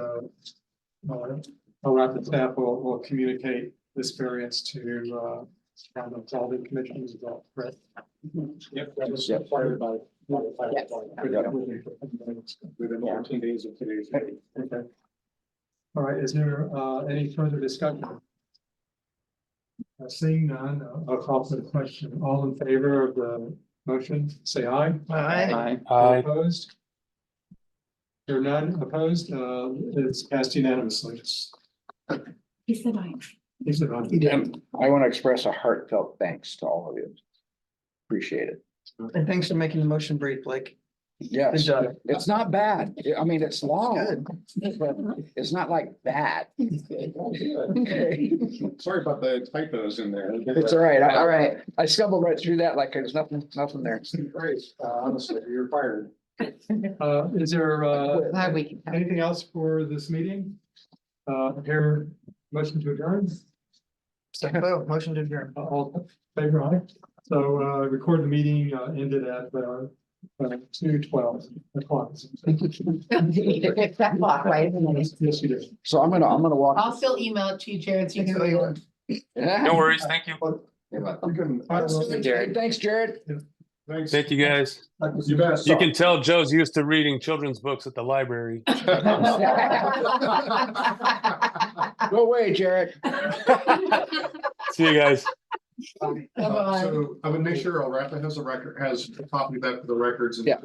A: LRAPA staff will communicate this variance to all the commissions, is that correct?
L: Yep, that was required by. Within 14 days of today's date.
A: Okay. All right, is there any further discussion? Seeing none, I'll call for the question. All in favor of the motion, say aye.
H: Aye.
A: All opposed? There are none opposed, it's passed unanimously.
D: He said aye.
A: He said aye.
I: And I want to express a heartfelt thanks to all of you. Appreciate it.
O: And thanks for making the motion brief, Blake.
I: Yes,
O: Good job.
I: it's not bad. I mean, it's long, but it's not like bad. Okay.
L: Sorry about the typos in there.
I: It's all right. All right. I stumbled right through that like there's nothing there.
L: Great, honestly, you're fired.
A: Is there
B: Glad we can.
A: anything else for this meeting? Here, motion to adjourn.
O: Second vote, motion to adjourn.
A: All in favor, aye. So record the meeting ended at 2:12 o'clock.
B: That clock, right?
A: Yes, you did.
I: So I'm gonna walk.
D: I'll still email it to you, Jared, so you can.
J: No worries. Thank you.
I: Jared, thanks, Jared.
L: Thanks.
J: Thank you guys.
L: You bet.
J: You can tell Joe's used to reading children's books at the library.
I: Go away, Jared.
J: See you guys.
L: So I would make sure LRAPA has a copy of that for the records and.
I: Yeah.